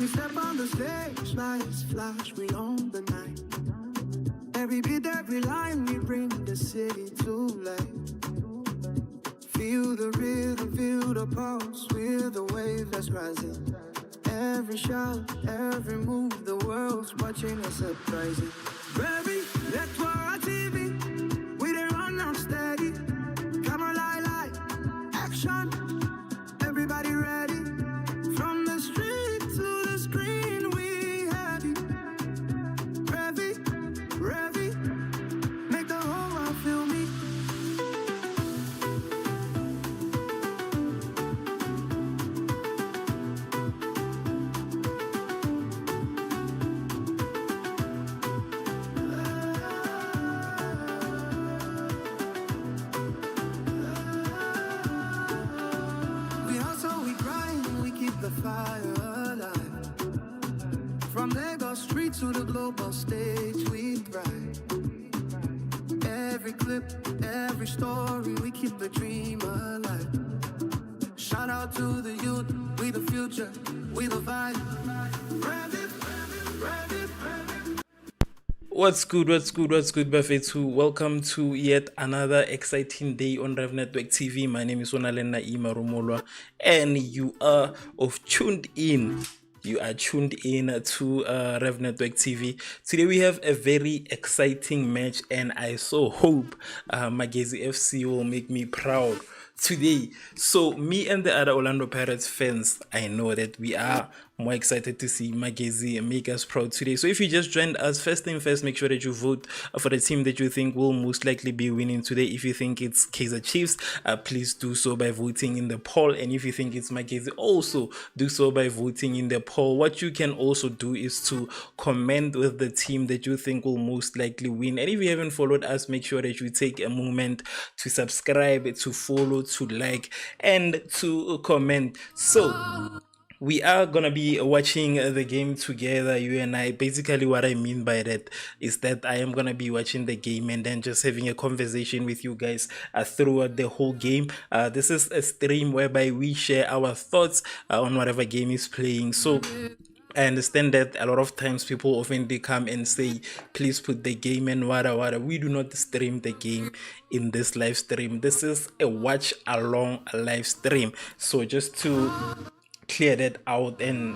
We step on the stage, lights flash, we own the night. Every beat, every line, we bring the city to life. Feel the rhythm, feel the pulse, feel the wave that's rising. Every shout, every move, the world's watching us surprising. Baby, let's war our TV. We done run now steady. Come on, light, action. Everybody ready. From the street to the screen, we heavy. Revv, make the whole world feel me. The fire alive. From Lagos street to the global stage, we thrive. Every clip, every story, we keep the dream alive. Shout out to the youth, we the future, we the vibe. Revv. What's good, Bafetu? Welcome to yet another exciting day on Revv Network TV. My name is Onalena Imarumolwa, and you are tuned in to Revv Network TV. Today we have a very exciting match, and I so hope Magesi FC will make me proud today. So me and the other Orlando Pirates fans, I know that we are more excited to see Magesi make us proud today. So if you just joined us, first thing first, make sure that you vote for the team that you think will most likely be winning today. If you think it's Kaizer Chiefs, please do so by voting in the poll. And if you think it's Magesi, also do so by voting in the poll. What you can also do is to comment with the team that you think will most likely win. And if you haven't followed us, make sure that you take a moment to subscribe, to follow, to like, and to comment. So we are gonna be watching the game together, you and I. Basically what I mean by that is that I am gonna be watching the game and then just having a conversation with you guys throughout the whole game. This is a stream whereby we share our thoughts on whatever game is playing. So I understand that a lot of times people often they come and say, please put the game and whatever. We do not stream the game in this live stream. This is a watch along live stream. So just to clear that out and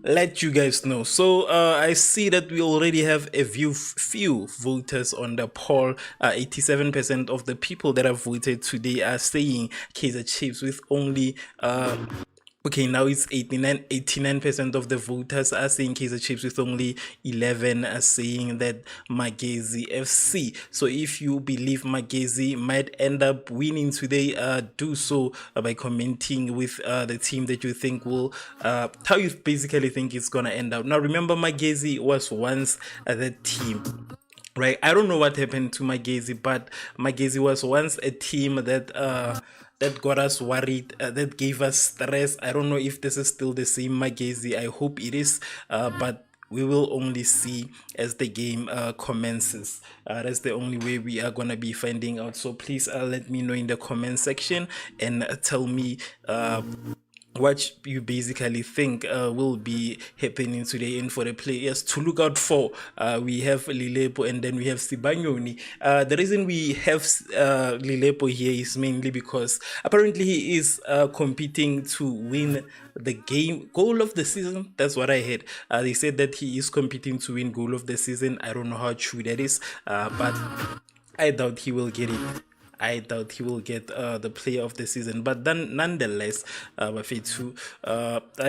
let you guys know. So I see that we already have a few voters on the poll. 87% of the people that have voted today are saying Kaizer Chiefs, with only okay, now it's 89% of the voters are saying Kaizer Chiefs, with only 11 are saying that Magesi FC. So if you believe Magesi might end up winning today, do so by commenting with the team that you think will, how you basically think it's gonna end up. Now remember, Magesi was once that team, right? I don't know what happened to Magesi, but Magesi was once a team that that got us worried, that gave us stress. I don't know if this is still the same Magesi. I hope it is, but we will only see as the game commences. That's the only way we are gonna be finding out. So please let me know in the comment section and tell me what you basically think will be happening today. And for the players to look out for, we have Lilepo and then we have Sibanyoni. The reason we have Lilepo here is mainly because apparently he is competing to win the game goal of the season. That's what I heard. They said that he is competing to win goal of the season. I don't know how true that is, but I doubt he will get it. I doubt he will get the player of the season, but then nonetheless, I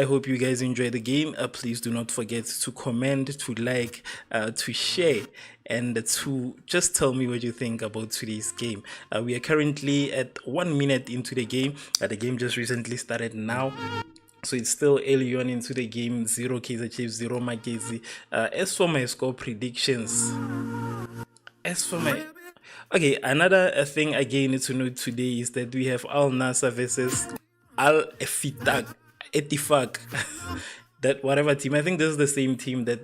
hope you guys enjoy the game. Please do not forget to comment, to like, to share, and to just tell me what you think about today's game. We are currently at 1 minute into the game. The game just recently started now, so it's still early on into the game. 0 Kaizer Chiefs, 0 Magesi. As for my score predictions, okay, another thing again to note today is that we have Al Nassr versus Al Ettifaq. That whatever team, I think this is the same team that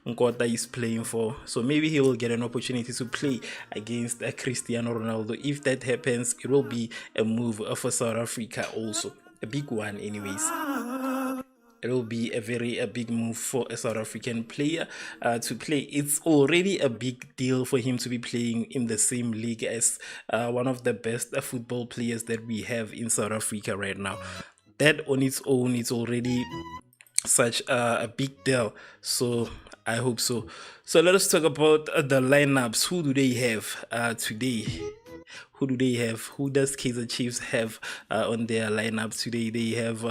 Nkota is playing for. So maybe he will get an opportunity to play against Cristiano Ronaldo. If that happens, it will be a move for South Africa also. A big one anyways. it will be a big move for a South African player to play. It's already a big deal for him to be playing in the same league as one of the best football players that we have in South Africa right now. That on its own is already such a big deal. So I hope so. So let us talk about the lineups. Who do they have today? Who do they have? Who does Kaizer Chiefs have on their lineup today? They have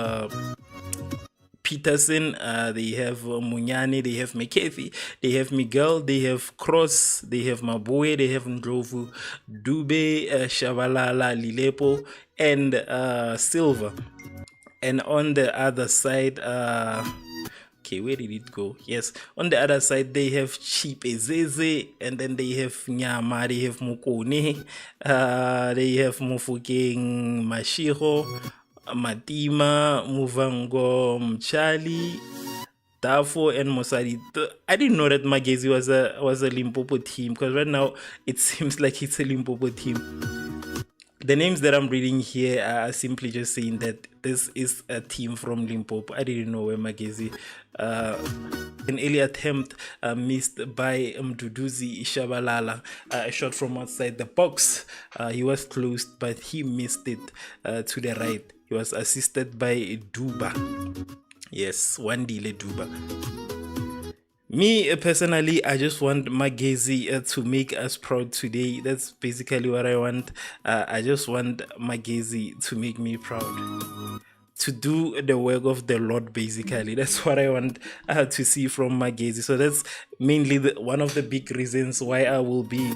Peterson, they have Munyane, they have Magesi, they have Miguel, they have Cross, they have Maboe, they have Ndlovu, Dube, Shabalala, Lilepo, and Silva. And on the other side, okay, where did it go? Yes, on the other side they have Cheap Ezeze, and then they have Nyama, they have Mukone, they have Mufukeng Mashiro, Matima, Muvango Mchali, Dafo, and Mosadi. I didn't know that Magesi was a Limpopo team, because right now it seems like it's a Limpopo team. The names that I'm reading here are simply just saying that this is a team from Limpopo. I didn't know where Magesi. An early attempt missed by Mduduzi Shabalala, a shot from outside the box. He was closed, but he missed it to the right. He was assisted by Duba. Yes, Wandile Duba. Me personally, I just want Magesi to make us proud today. That's basically what I want. I just want Magesi to make me proud, to do the work of the Lord. Basically, that's what I want to see from Magesi. So that's mainly one of the big reasons why I will be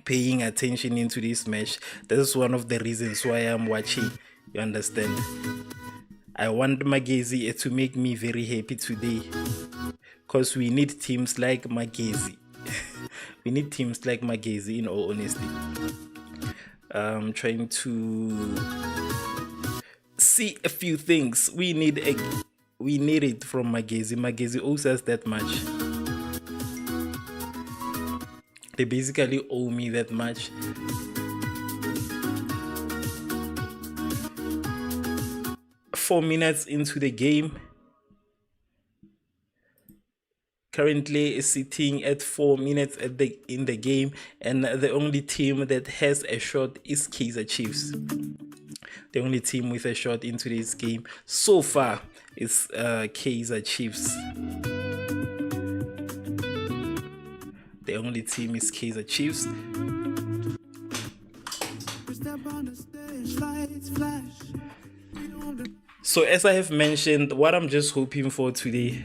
paying attention into this match. That's one of the reasons why I'm watching. You understand? I want Magesi to make me very happy today, because we need teams like Magesi. We need teams like Magesi, in all honesty. I'm trying to see a few things. We need it from Magesi. Magesi owes us that much. They basically owe me that much. Four minutes into the game. Currently sitting at 4 minutes in the game, and the only team that has a shot is Kaizer Chiefs. The only team with a shot into this game so far is Kaizer Chiefs. The only team is Kaizer Chiefs. So as I have mentioned, what I'm just hoping for today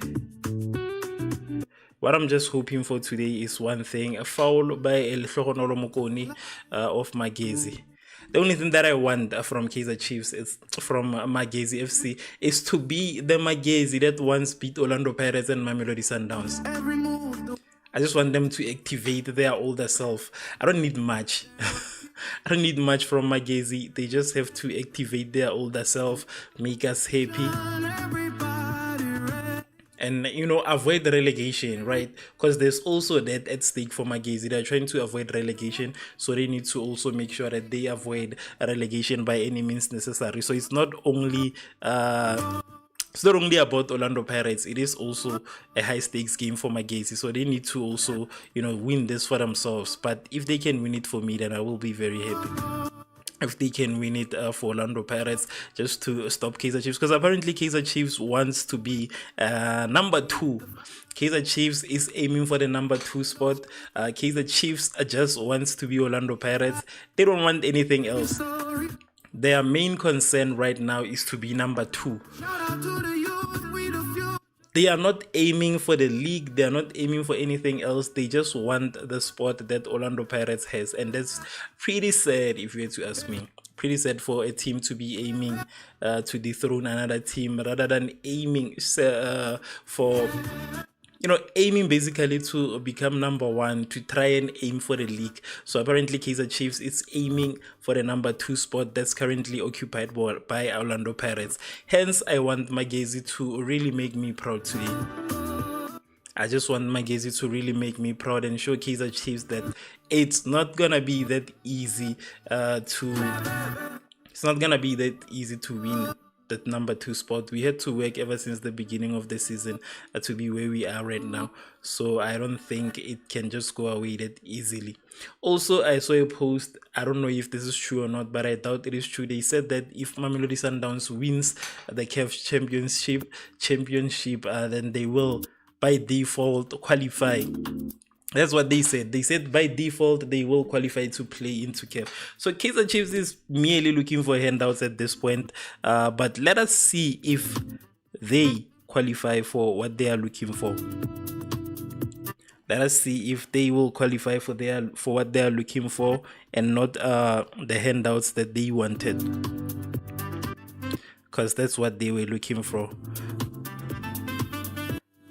is one thing: a foul by El Hlogonolo Mokoni of Magesi. The only thing that I want from Kaizer Chiefs, is from Magesi FC, is to be the Magesi that once beat Orlando Pirates and Mamelodi Sundowns. I just want them to activate their older self. I don't need much. I don't need much from Magesi. They just have to activate their older self, make us happy, and avoid the relegation, right? Because there's also that at stake for Magesi. They're trying to avoid relegation, so they need to also make sure that they avoid relegation by any means necessary. So it's not only about Orlando Pirates, it is also a high stakes game for Magesi, so they need to also win this for themselves. But if they can win it for me, then I will be very happy. If they can win it for Orlando Pirates, just to stop Kaizer Chiefs, because apparently Kaizer Chiefs wants to be number 2. Kaizer Chiefs is aiming for the number 2 spot. Kaizer Chiefs just wants to be Orlando Pirates. They don't want anything else. Their main concern right now is to be number 2. They are not aiming for the league. They are not aiming for anything else. They just want the spot that Orlando Pirates has. And that's pretty sad, if you were to ask me. Pretty sad for a team to be aiming to dethrone another team, rather than aiming for... aiming basically to become number 1, to try and aim for the league. So apparently Kaizer Chiefs is aiming for the number 2 spot that's currently occupied by Orlando Pirates. Hence, I want Magesi to really make me proud today. I just want Magesi to really make me proud and show Kaizer Chiefs that it's not gonna be that easy to win. that number 2 spot. We had to work ever since the beginning of the season to be where we are right now. So I don't think it can just go away that easily. Also, I saw a post, I don't know if this is true or not, but I doubt it is true. They said that if Mamelodi Sundowns wins the CAF championship, then they will by default qualify. That's what they said. They said by default they will qualify to play into CAF. So Kaizer Chiefs is merely looking for handouts at this point. But let us see if they qualify for what they are looking for. Let us see if they will qualify for what they are looking for and not the handouts that they wanted. Because that's what they were looking for.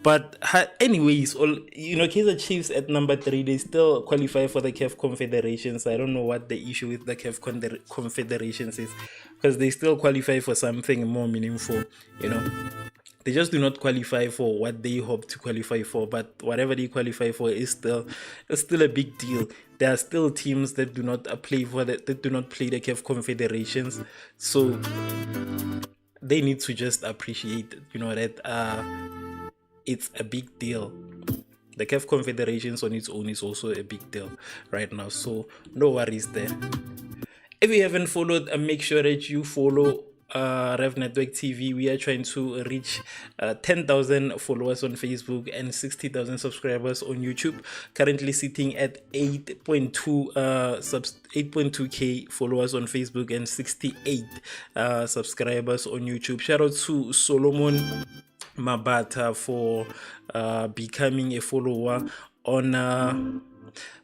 But anyways, Kaizer Chiefs at number 3, they still qualify for the CAF Confederations. I don't know what the issue with the CAF Confederations is, because they still qualify for something more meaningful, They just do not qualify for what they hope to qualify for, but whatever they qualify for is still a big deal. There are still teams that do not play that do not play the CAF Confederations, so they need to just appreciate, that it's a big deal. The CAF Confederations on its own is also a big deal right now, so no worries there. If you haven't followed, make sure that you follow Revv Network TV. We are trying to reach 10,000 followers on Facebook and 60,000 subscribers on YouTube. Currently sitting at 8.2k followers on Facebook and 68 subscribers on YouTube. Shout out to Solomon Mabata for becoming a follower on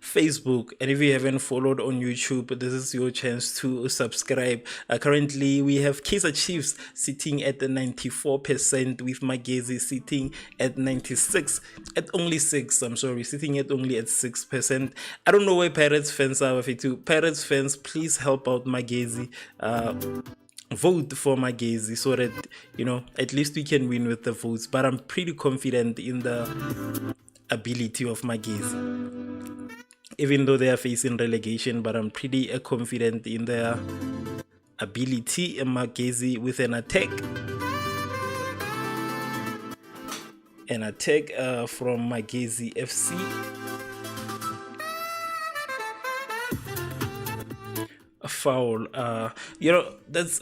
Facebook. And if you haven't followed on YouTube, this is your chance to subscribe. Currently we have Kaizer Chiefs sitting at 94%, with Magesi sitting at 96, sitting at only at 6%. I don't know why Pirates fans are with it too. Pirates fans, please help out Magesi. Vote for Magesi so that at least we can win with the votes. But I'm pretty confident in the ability of Magesi, even though they are facing relegation. But I'm pretty confident in their ability. Magesi with an attack from Magesi FC. A foul. That's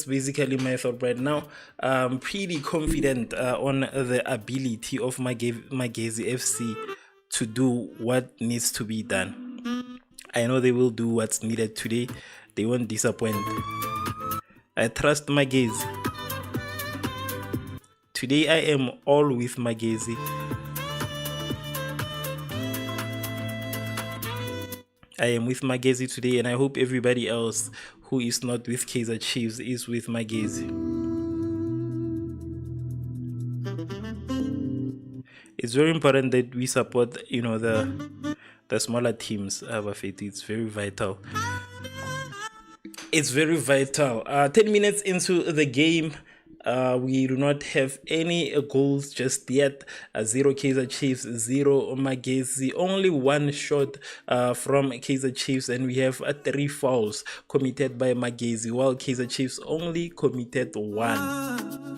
basically my thought right now. I'm pretty confident on the ability of Magesi FC to do what needs to be done. I know they will do what's needed today. They won't disappoint. I trust Magesi. Today I am all with Magesi. I am with Magesi today, and I hope everybody else who is not with Kaizer Chiefs is with Magesi. It's very important that we support, the smaller teams. It's very vital. It's very vital. 10 minutes into the game, we do not have any goals just yet. 0 Kaizer Chiefs, 0 Magesi. Only one shot from Kaizer Chiefs, and we have 3 fouls committed by Magesi, while Kaizer Chiefs only committed 1.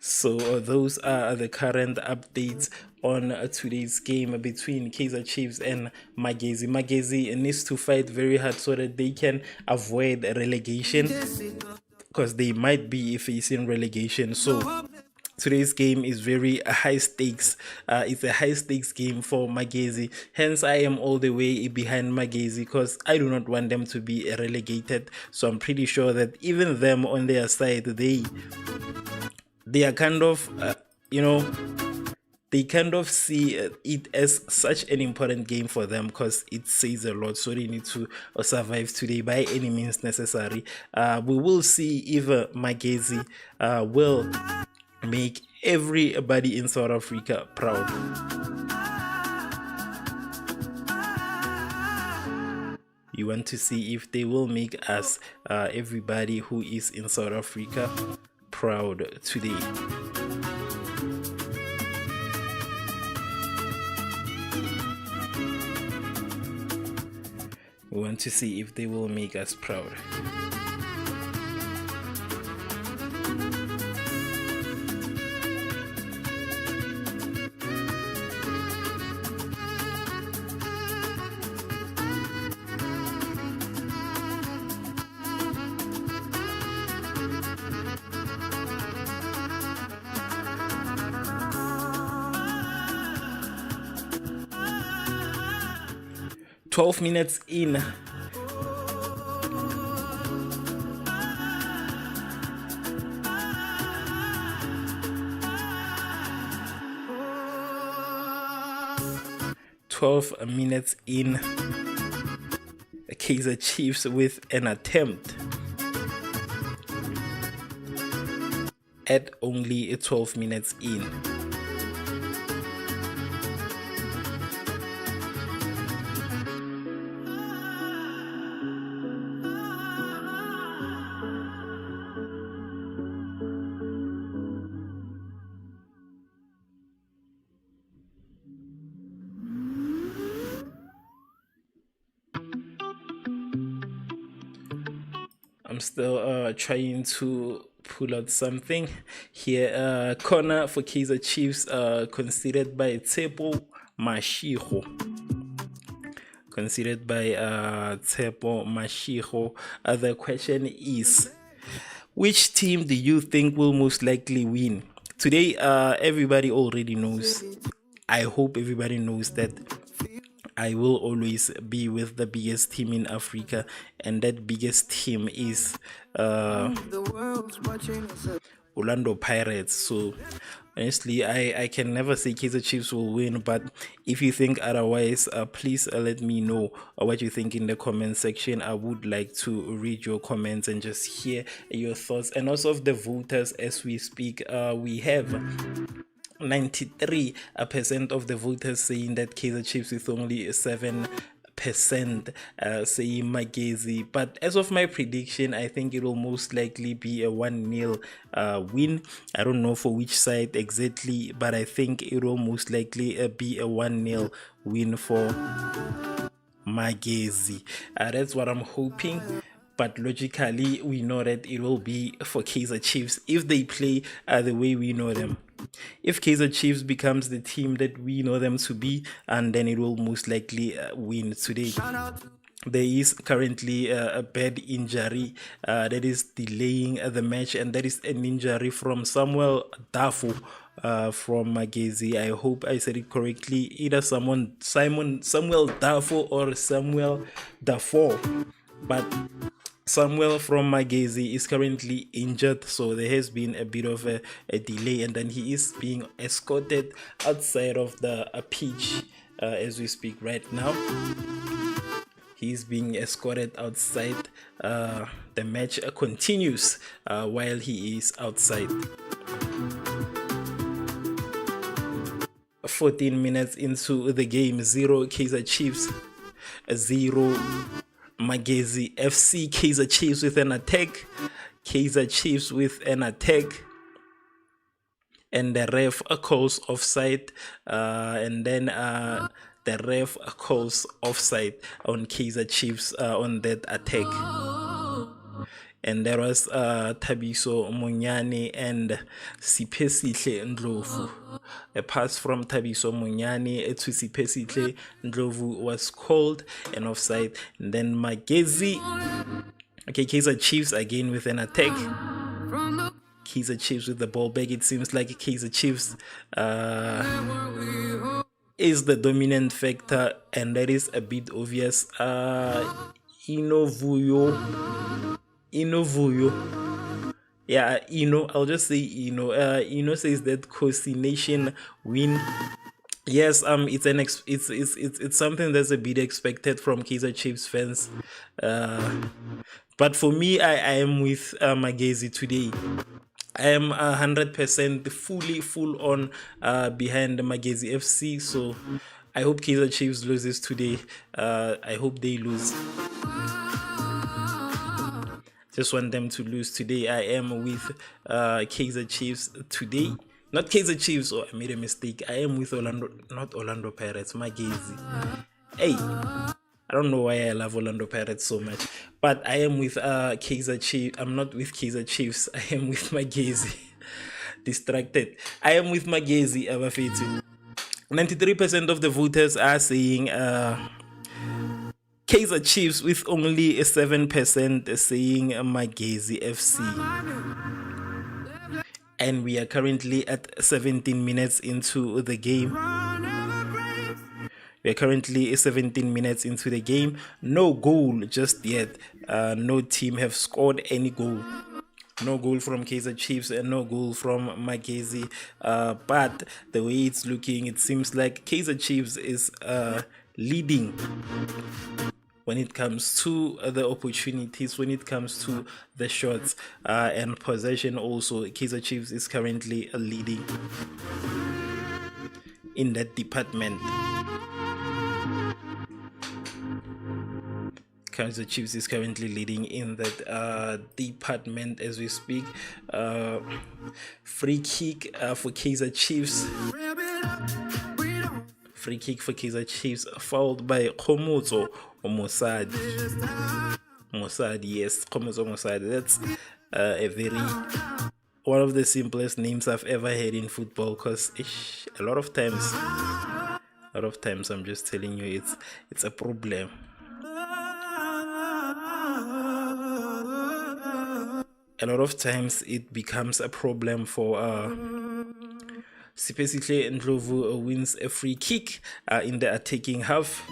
So those are the current updates on today's game between Kaizer Chiefs and Magesi. Magesi needs to fight very hard so that they can avoid relegation, because they might be facing relegation. So today's game is very high stakes. It's a high stakes game for Magesi. Hence, I am all the way behind Magesi, because I do not want them to be relegated. So I'm pretty sure that even them on their side, they are kind of, they kind of see it as such an important game for them, because it says a lot. So they need to survive today by any means necessary. We will see if Magesi will make everybody in South Africa proud. You want to see if they will make us, everybody who is in South Africa, proud today. We want to see if they will make us proud. "12 minutes in, 12 minutes in, Kaizer Chiefs with an attempt at only 12 minutes in. I'm still trying to pull out something here. Corner for Kaizer Chiefs, considered by Tsepo Mashigo. Considered by Tsepo Mashigo. The question is, which team do you think will most likely win? Today, everybody already knows. I hope everybody knows that I will always be with the biggest team in Africa, and that biggest team is Orlando Pirates. So honestly, I can never say Kaizer Chiefs will win, but if you think otherwise, please let me know what you think in the comment section. I would like to read your comments and just hear your thoughts, and also of the voters as we speak. We have 93% of the voters saying that Kaizer Chiefs, with only 7% saying Magesi. But as of my prediction, I think it will most likely be a 1-0 win. I don't know for which side exactly, but I think it will most likely be a 1-0 win for Magesi. That's what I'm hoping. But logically, we know that it will be for Kaizer Chiefs if they play the way we know them. If Kaizer Chiefs becomes the team that we know them to be, and then it will most likely win today. There is currently a bad injury that is delaying the match, and that is an injury from Samuel Dafo from Magesi. I hope I said it correctly. Either Samuel Dafo or Samuel Dafo, but Samuel from Magesi is currently injured, so there has been a bit of a delay, and then he is being escorted outside of the pitch as we speak right now. He's being escorted outside. The match continues while he is outside. 14 minutes into the game, 0 Kaizer Chiefs, 0 Magesi FC. Kaizer Chiefs with an attack. Kaizer Chiefs with an attack. And the ref calls offside. And then the ref calls offside on Kaizer Chiefs on that attack. And there was Thabiso Munyane and Sipesihle Ndlovu. A pass from Thabiso Munyane to Sipesihle Ndlovu was called and offside. And then Magesi. Okay, Kaizer Chiefs again with an attack. Kaizer Chiefs with the ball back. It seems like Kaizer Chiefs is the dominant factor, and that is a bit obvious. Inovuyo. Yeah, I'll just say Ino says that Kosi Nation win. Yes, it's something that's a bit expected from Kaizer Chiefs fans. But for me, I am with Magesi today. I am 100% full on behind the Magesi FC. So I hope Kaizer Chiefs loses today. I hope they lose. Just want them to lose today. I am with Kaizer Chiefs today. Not Kaizer Chiefs. Oh, I made a mistake. I am with Orlando, not Orlando Pirates. Magesi. Hey, I don't know why I love Orlando Pirates so much, but I am with Kaizer Chiefs. I'm not with Kaizer Chiefs. I am with Magesi. Distracted. I am with Magesi, Abafetu. 93% of the voters are saying Kaizer Chiefs, with only 7% saying Magesi FC. And we are currently at 17 minutes into the game. We are currently 17 minutes into the game. No goal just yet. No team have scored any goal. No goal from Kaizer Chiefs and no goal from Magesi. But the way it's looking, it seems like Kaizer Chiefs is leading when it comes to the opportunities, when it comes to the shots and possession. Also, Kaizer Chiefs is currently leading in that department. Kaizer Chiefs is currently leading in that department as we speak. Free kick for Kaizer Chiefs. Free kick for Kaizer Chiefs, fouled by Khomotso Mosadi. Mosadi, yes, Khomotso Mosadi. That's a very one of the simplest names I've ever heard in football, because a lot of times I'm just telling you it's a problem. A lot of times it becomes a problem for Sipesihle Ndlovu wins a free kick in the attacking half.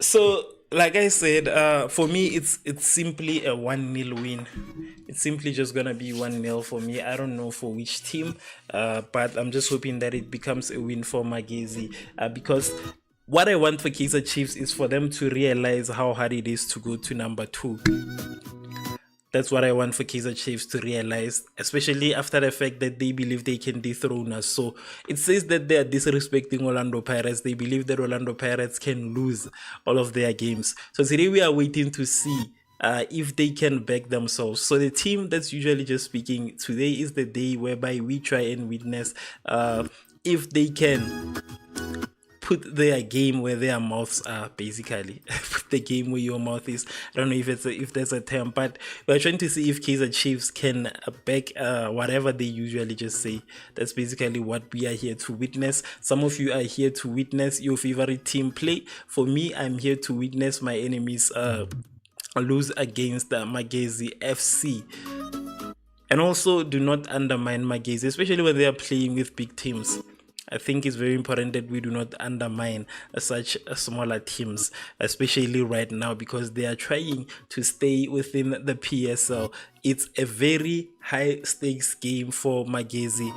So, like I said, for me, it's simply a 1-0 win. It's simply just gonna be 1-0 for me. I don't know for which team, but I'm just hoping that it becomes a win for Magesi, because what I want for Kaizer Chiefs is for them to realize how hard it is to go to number 2. That's what I want for Kaizer Chiefs to realize, especially after the fact that they believe they can dethrone us. So it says that they are disrespecting Orlando Pirates. They believe that Orlando Pirates can lose all of their games. So today we are waiting to see if they can back themselves. So the team that's usually just speaking, today is the day whereby we try and witness if they can put their game where their mouths are, basically. Put the game where your mouth is. I don't know if there's a term, but we're trying to see if Kaizer Chiefs can back whatever they usually just say. That's basically what we are here to witness. Some of you are here to witness your favorite team play. For me, I'm here to witness my enemies lose against Magesi FC. And also, do not undermine Magesi, especially when they are playing with big teams. I think it's very important that we do not undermine such smaller teams, especially right now, because they are trying to stay within the PSL. It's a very high stakes game for Magesi.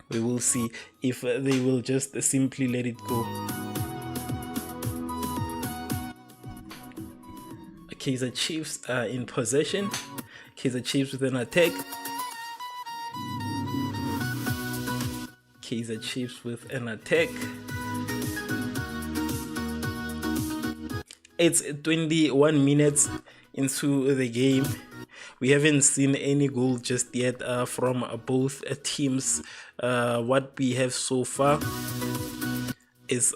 We will see if they will just simply let it go. Kaizer Chiefs are in possession. Kaizer Chiefs with an attack. Kaizer Chiefs with an attack. It's 21 minutes into the game. We haven't seen any goal just yet from both teams. What we have so far is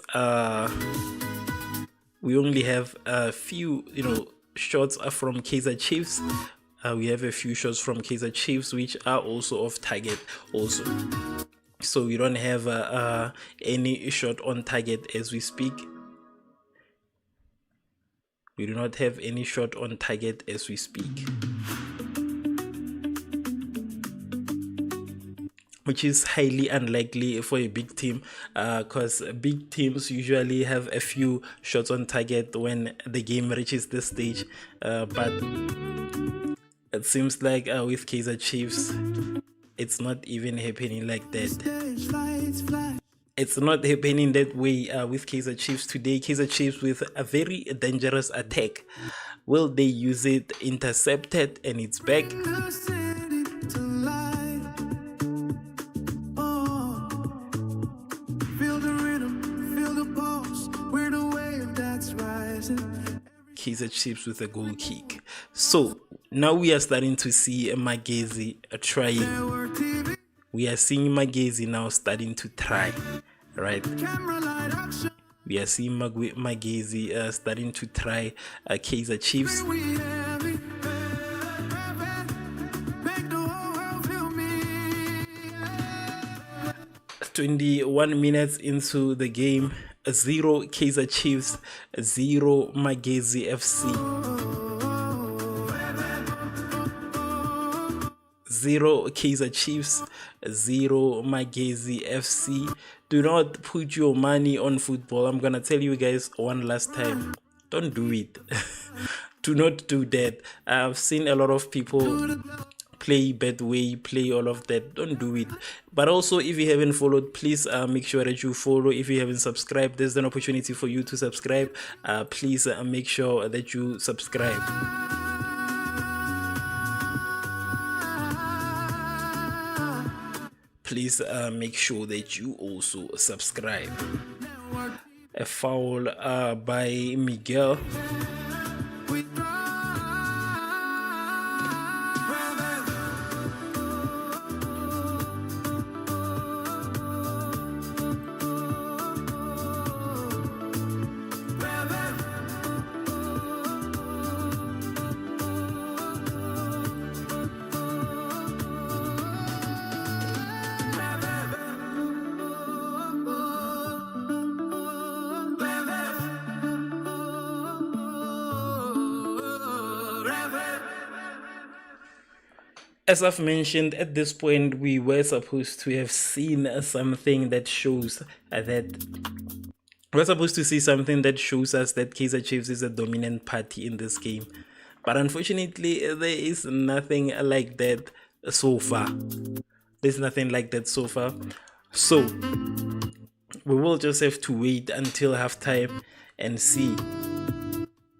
we only have a few, shots from Kaizer Chiefs. We have a few shots from Kaizer Chiefs which are also off target also. So we don't have any shot on target as we speak. We do not have any shot on target as we speak, which is highly unlikely for a big team, because big teams usually have a few shots on target when the game reaches this stage. But it seems like with Kaizer Chiefs, it's not even happening like that. It's not happening that way with Kaizer Chiefs today. Kaizer Chiefs with a very dangerous attack. Will they use it? Intercepted and it's back. Kaizer Chiefs with a goal kick. So now we are starting to see Magesi trying. We are seeing Magesi now starting to try, right? We are seeing Magesi starting to try Kaizer Chiefs. 21 minutes into the game, 0 Kaizer Chiefs, 0 Magesi FC. 0 Kaizer Chiefs, 0 Magesi FC. Do not put your money on football. I'm gonna tell you guys one last time. Don't do it. Do not do that. I've seen a lot of people play Betway, play all of that. Don't do it. But also, if you haven't followed, please make sure that you follow. If you haven't subscribed, there's an opportunity for you to subscribe. Please make sure that you subscribe. Please make sure that you also subscribe. A foul by Miguel. As I've mentioned, at this point, we were supposed to have seen something that shows we're supposed to see something that shows us that Kaizer Chiefs is a dominant party in this game. But unfortunately, there is nothing like that so far. There's nothing like that so far. So, we will just have to wait until halftime and see.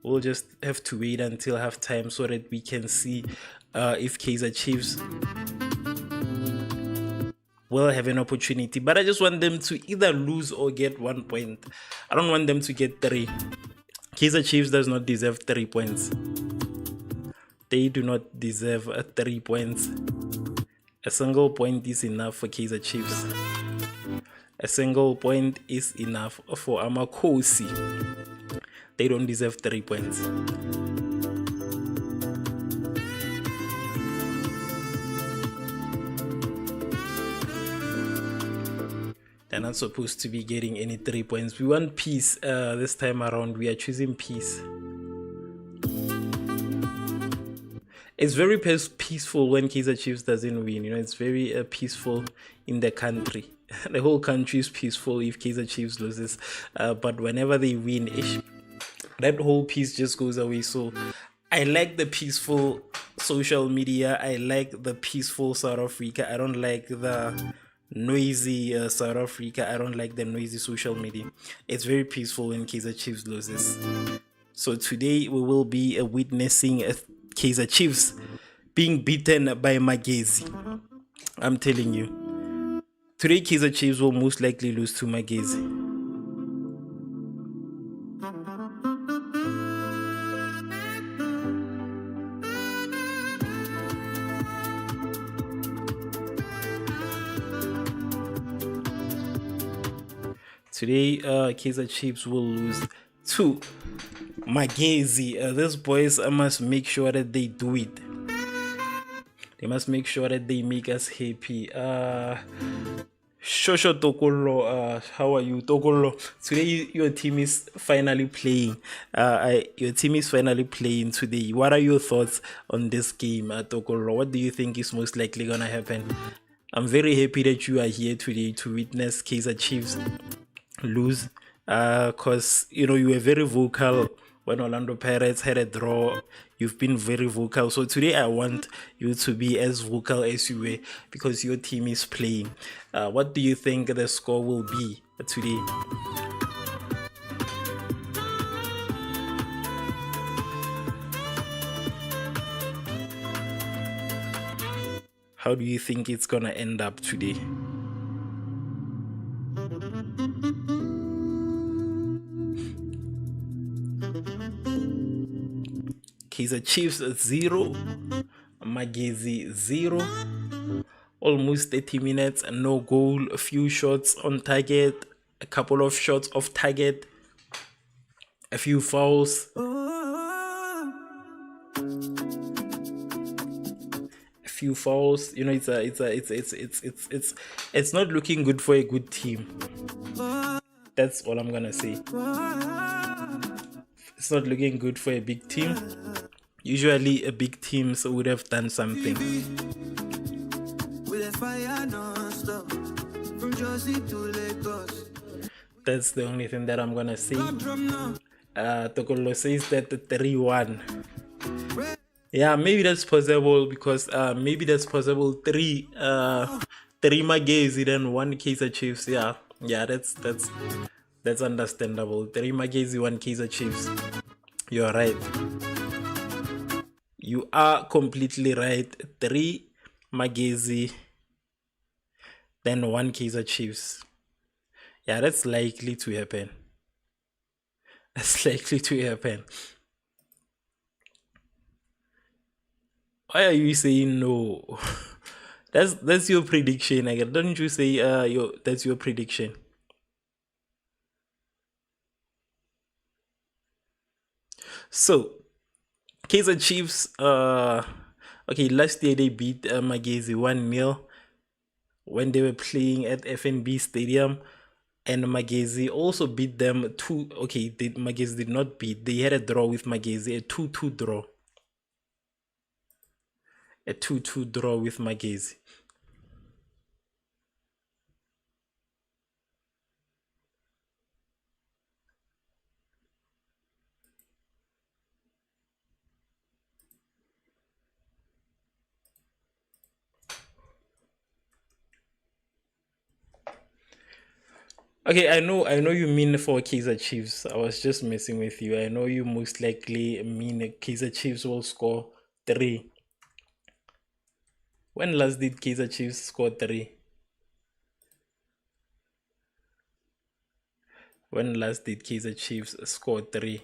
We'll just have to wait until halftime so that we can see if Kaizer Chiefs will have an opportunity. But I just want them to either lose or get 1 point. I don't want them to get 3. Kaizer Chiefs does not deserve 3 points. They do not deserve 3 points. A single point is enough for Kaizer Chiefs. A single point is enough for Amakosi. They don't deserve 3 points. They're not supposed to be getting any 3 points. We want peace this time around. We are choosing peace. It's very peaceful when Kaizer Chiefs doesn't win. You know, it's very peaceful in the country. The whole country is peaceful if Kaizer Chiefs loses. But whenever they win, that whole peace just goes away. So I like the peaceful social media. I like the peaceful South Africa. I don't like the noisy South Africa. I don't like the noisy social media. It's very peaceful when Kaizer Chiefs loses. So today we will be witnessing Kaizer Chiefs being beaten by Magesi. I'm telling you. Today Kaizer Chiefs will most likely lose to Magesi. Today, Kaizer Chiefs will lose to Magesi. These boys must make sure that they do it. They must make sure that they make us happy. Shosho Tokolo, how are you, Tokolo? Today, your team is finally playing. Your team is finally playing today. What are your thoughts on this game, Tokolo? What do you think is most likely gonna happen? I'm very happy that you are here today to witness Kaizer Chiefs lose, because you know you were very vocal when Orlando Pirates had a draw. You've been very vocal, so today I want you to be as vocal as you were because your team is playing. What do you think the score will be today? How do you think it's gonna end up today? Kaizer Chiefs 0, Magesi 0. Almost 30 minutes, no goal, a few shots on target, a couple of shots off target, a few fouls. You know, it's not looking good for a good team. That's all I'm gonna say. It's not looking good for a big team. Usually a big team would have done something. That's the only thing that I'm gonna say. Tokolo says that 3-1. Yeah, maybe that's possible because maybe that's possible. Three Magesi then 1 Kaizer Chiefs. Yeah, that's understandable. 3 Magesi, 1 Kaizer Chiefs. You're right. You are completely right. 3 Magesi, then 1 Kaizer Chiefs. Yeah, that's likely to happen. That's likely to happen. Why are you saying no? That's your prediction. Don't you say that's your prediction? So Kaizer Chiefs, okay, last year they beat Magesi 1-0 when they were playing at FNB Stadium, and Magesi also beat them 2. Okay, Magesi did not beat. They had a draw with Magesi, a 2-2 draw. A 2-2 draw with Magesi. Okay, I know you mean for Kaizer Chiefs. I was just messing with you. I know you most likely mean Kaizer Chiefs will score 3. When last did Kaizer Chiefs score 3? When last did Kaizer Chiefs score 3?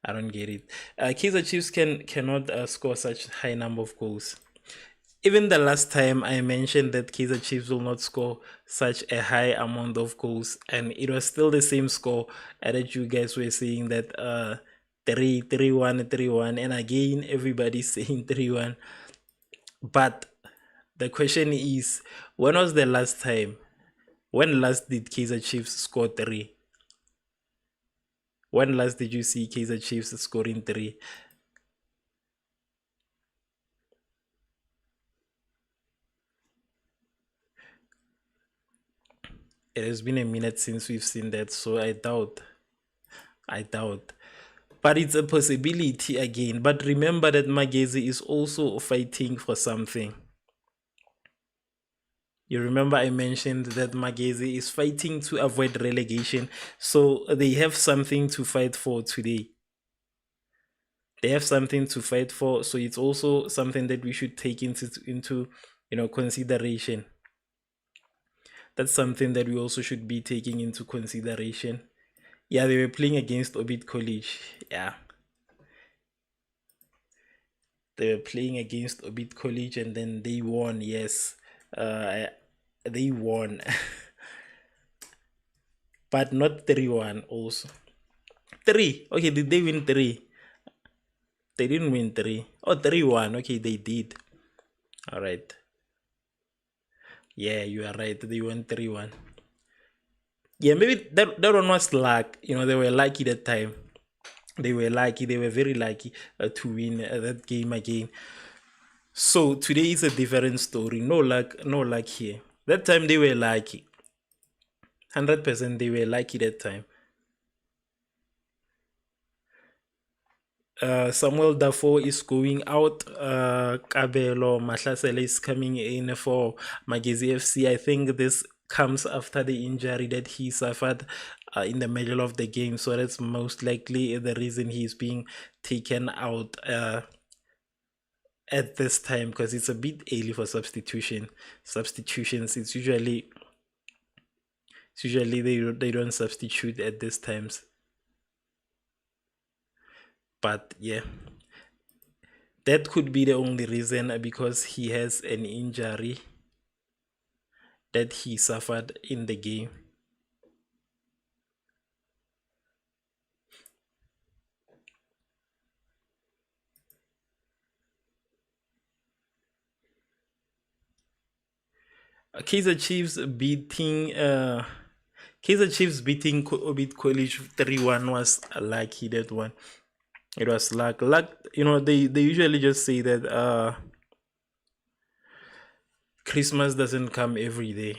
I don't get it. Kaizer Chiefs cannot score such high number of goals. Even the last time I mentioned that Kaizer Chiefs will not score such a high amount of goals, and it was still the same score that you guys were saying that 3-1, 3-1, and again everybody's saying 3-1. But the question is, when was the last time? When last did Kaizer Chiefs score 3? When last did you see Kaizer Chiefs scoring 3? It has been a minute since we've seen that, so I doubt. But it's a possibility again. But remember that Magesi is also fighting for something. You remember I mentioned that Magesi is fighting to avoid relegation, so they have something to fight for today. They have something to fight for, so it's also something that we should take into consideration. That's something that we also should be taking into consideration. Yeah, they were playing against Obit College. Yeah. They were playing against Obit College and then they won. Yes. They won. But not 3-1 also. 3. Okay, did they win 3? They didn't win 3. Oh, 3-1. Okay, they did. All right. Yeah, you are right. They won 3-1. Yeah, maybe that one was luck. They were lucky that time. They were lucky. They were very lucky to win that game again. So today is a different story. No luck here. That time they were lucky. 100% they were lucky that time. Samuel Dafoe is going out. Kabelo Mahlasele is coming in for Magesi FC. I think this comes after the injury that he suffered in the middle of the game. So that's most likely the reason he's being taken out at this time, because it's a bit early for substitutions. It's usually they don't substitute at these times. But yeah, that could be the only reason, because he has an injury that he suffered in the game. Kaizer Chiefs beating Orbit College 3-1 was lucky. That one, it was luck. They usually just say that Christmas doesn't come every day.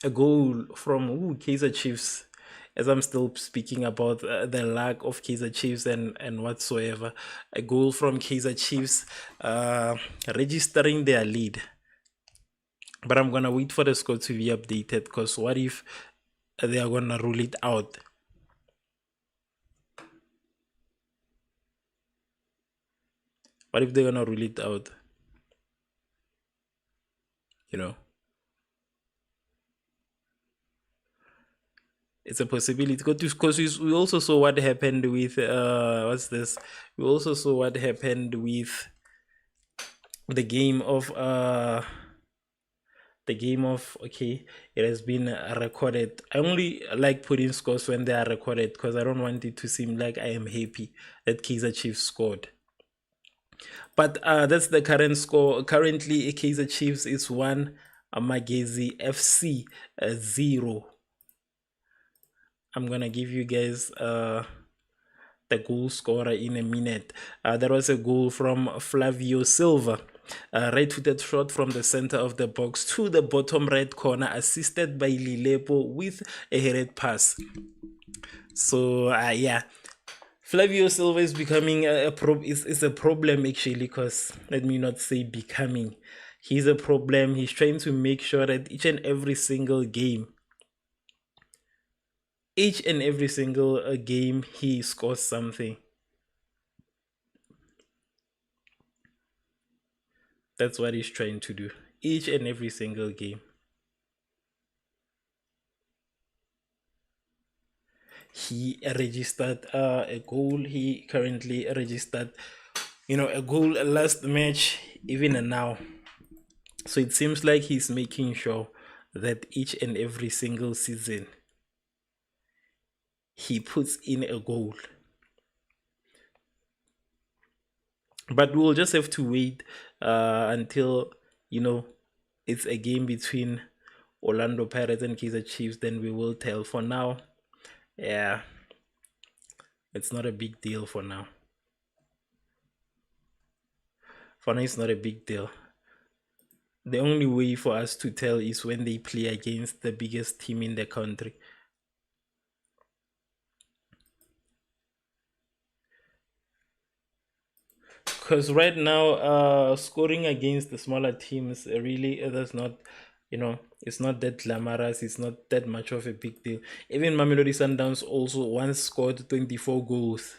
A goal from Kaizer Chiefs, as I'm still speaking about the lack of Kaizer Chiefs and whatsoever. A goal from Kaizer Chiefs registering their lead. But I'm gonna wait for the score to be updated, because what if they are gonna rule it out? What if they're gonna rule it out? You know, it's a possibility. Because we also saw what happened with what's this? We also saw what happened with the game of okay, it has been recorded. I only like putting scores when they are recorded, because I don't want it to seem like I am happy that Kaizer Chiefs scored. But that's the current score. Currently, Kaizer Chiefs is 1, Magesi FC 0. I'm gonna give you guys the goal scorer in a minute. There was a goal from Flavio Silva. Right-footed shot from the center of the box to the bottom right corner, assisted by Lilepo with a headed pass. So yeah, Flavio Silva is becoming a problem, actually, because let me not say becoming. He's a problem. He's trying to make sure that each and every single game he scores something. That's what he's trying to do each and every single game. He registered a goal. He currently registered, a goal last match, even now. So it seems like he's making sure that each and every single season he puts in a goal. But we'll just have to wait until, it's a game between Orlando Pirates and Kaizer Chiefs. Then we will tell. For now, yeah, it's not a big deal for now. For now, it's not a big deal. The only way for us to tell is when they play against the biggest team in the country. Because right now, scoring against the smaller teams really does not, it's not that glamorous. It's not that much of a big deal. Even Mamelodi Sundowns also once scored 24 goals.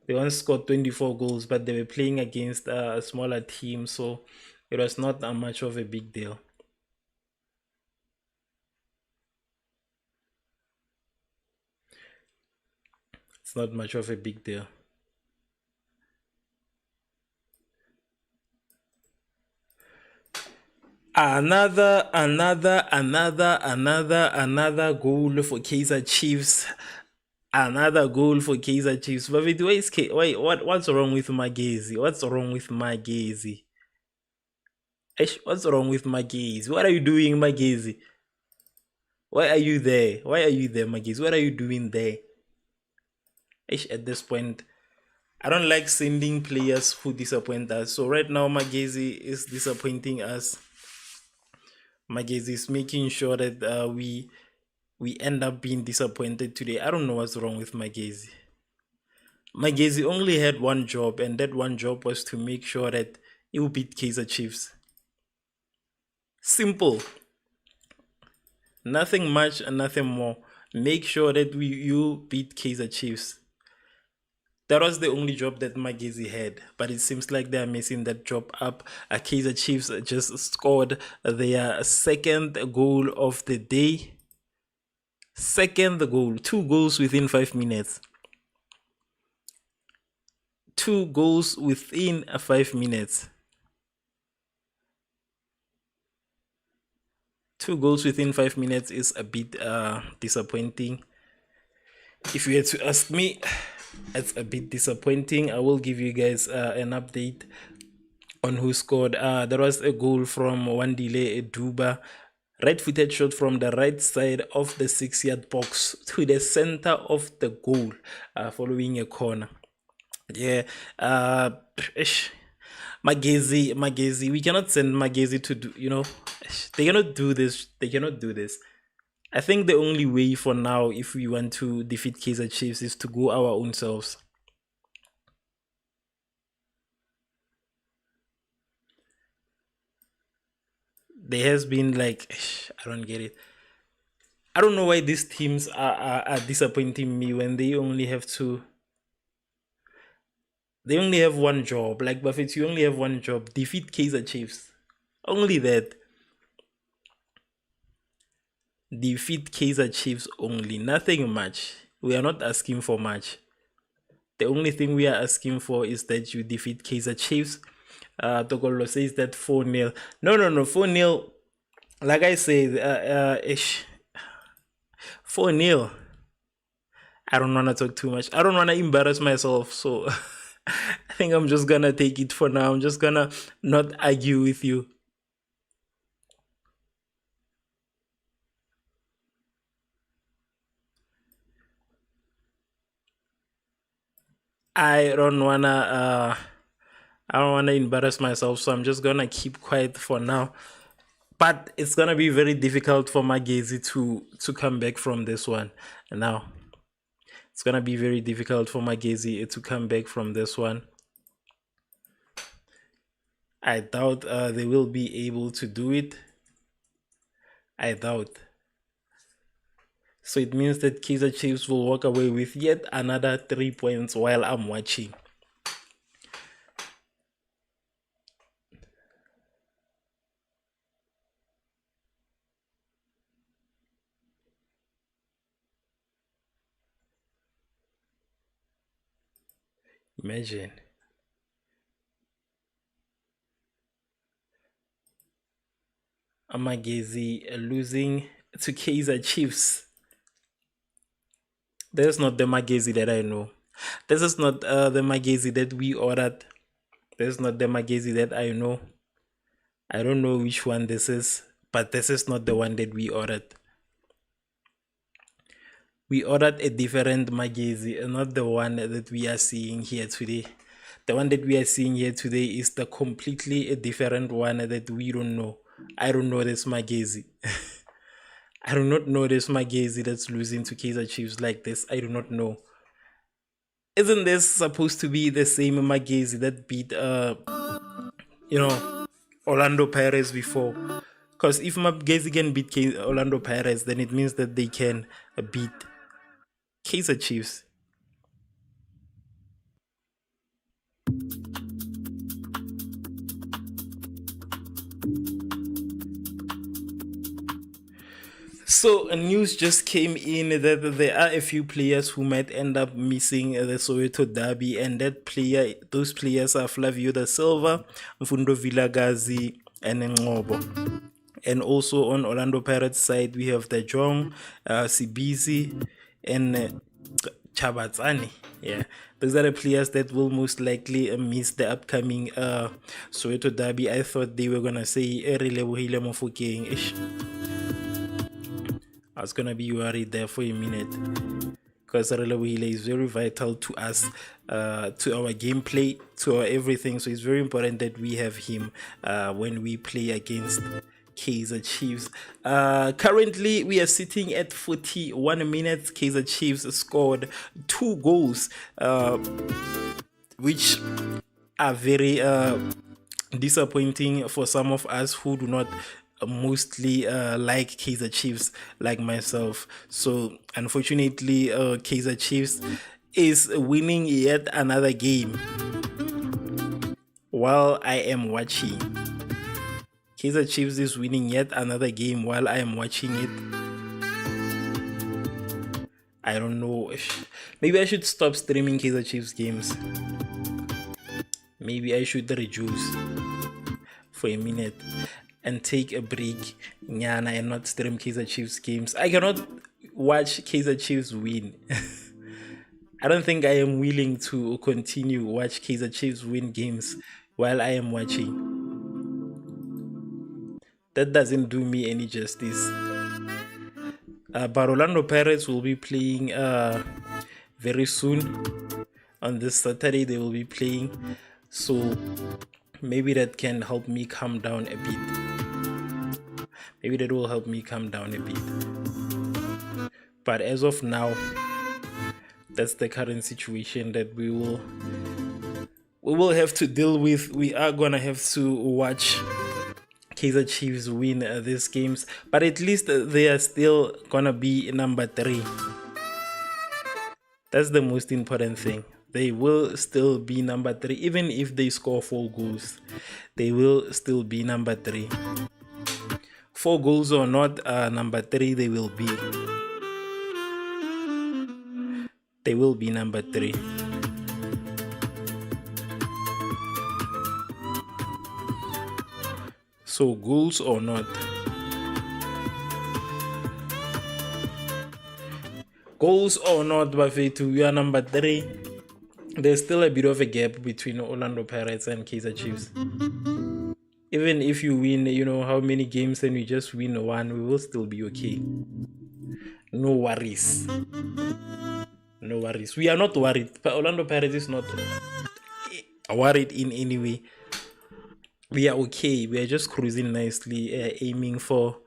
They once scored 24 goals, but they were playing against a smaller team, so it was not much of a big deal. It's not much of a big deal. Another goal for Kaizer Chiefs. Another goal for Kaizer Chiefs. But what's wrong with Magesi? What's wrong with Magesi? What's wrong with Magesi? What are you doing, Magesi? Why are you there? Magesi? What are you doing there? At this point, I don't like sending players who disappoint us. So right now, Magesi is disappointing us. Magesi is making sure that we end up being disappointed today. I don't know what's wrong with Magesi. Magesi only had one job, and that one job was to make sure that he will beat Kaizer Chiefs. Simple. Nothing much and nothing more. Make sure that you beat Kaizer Chiefs. That was the only job that Magesi had, but it seems like they are messing that job up. Kaizer Chiefs just scored their second goal of the day. Second goal, 2 goals within 5 minutes. 2 goals within 5 minutes. 2 goals within 5 minutes is a bit disappointing. If you had to ask me, it's a bit disappointing. I will give you guys an update on who scored. There was a goal from Wandile Eduba, right-footed shot from the right side of the 6-yard box to the center of the goal, following a corner. Yeah, Magesi, we cannot send Magesi to do, they cannot do this. They cannot do this. I think the only way for now, if we want to defeat Kaizer Chiefs, is to go our own selves. There has been like, I don't get it. I don't know why these teams are disappointing me when they only have one job. Like Buffett, you only have one job: defeat Kaizer Chiefs. Only that. Defeat Kaizer Chiefs only. Nothing much. We are not asking for much. The only thing we are asking for is that you defeat Kaizer Chiefs. Tokolo says that 4-0. No, 4-0. Like I said, 4-0. I don't want to talk too much. I don't want to embarrass myself. So I think I'm just going to take it for now. I'm just going to not argue with you. I don't wanna embarrass myself, so I'm just gonna keep quiet for now. But it's gonna be very difficult for Magesi to come back from this one. Now, it's gonna be very difficult for Magesi to come back from this one. I doubt they will be able to do it. I doubt. So it means that Kaizer Chiefs will walk away with yet another 3 points while I'm watching. Imagine. Magesi losing to Kaizer Chiefs. That's not the Magesi that I know. This is not the Magesi that we ordered. This is not the Magesi that I know. I don't know which one this is, but this is not the one that we ordered. We ordered a different Magesi, and not the one that we are seeing here today. The one that we are seeing here today is the completely a different one that we don't know. I don't know this Magesi. I do not know this Magesi that's losing to Kaizer Chiefs like this. I do not know. Isn't this supposed to be the same Magesi that beat Orlando Pirates before? Because if Magesi can beat Orlando Pirates, then it means that they can beat Kaizer Chiefs. So news just came in that there are a few players who might end up missing the Soweto derby, and those players are Flavio da Silva, Mfundo Vilagazi, and Ngobo. And also on Orlando Pirates side, we have the Jong, Sibizi, and Chabatsani. Yeah, those are the players that will most likely miss the upcoming Soweto derby. I thought they were gonna say Relebohile Mofokeng. I was gonna be worried there for a minute, because Relebohile is very vital to us, to our gameplay, to our everything. So it's very important that we have him when we play against Kaizer Chiefs. Currently, we are sitting at 41 minutes. Kaizer Chiefs scored 2 goals, which are very disappointing for some of us who do not mostly like Kaizer Chiefs, like myself. So unfortunately, Kaizer Chiefs is winning yet another game while I am watching. Kaizer Chiefs is winning yet another game while I am watching it. I don't know. Maybe I should stop streaming Kaizer Chiefs games. Maybe I should reduce for a minute and take a break, nyana, and not stream Kaizer Chiefs games. I cannot watch Kaizer Chiefs win. I don't think I am willing to continue watch Kaizer Chiefs win games while I am watching. That doesn't do me any justice. But Orlando Pirates will be playing very soon. On this Saturday they will be playing, so maybe that can help me calm down a bit. Maybe that will help me calm down a bit. But as of now, that's the current situation that we will have to deal with. We are gonna have to watch Kaizer Chiefs win these games, but at least they are still gonna be number 3. That's the most important thing. They will still be number 3. Even if they score 4 goals, they will still be number 3. 4 goals or not, number 3 they will be. They will be number 3. So goals or not, Bafetu, we are number 3. There's still a bit of a gap between Orlando Pirates and Kaizer Chiefs. Even if you win, how many games and we just win 1, we will still be okay. No worries. No worries. We are not worried. Orlando Pirates is not worried in any way. We are okay. We are just cruising nicely, aiming for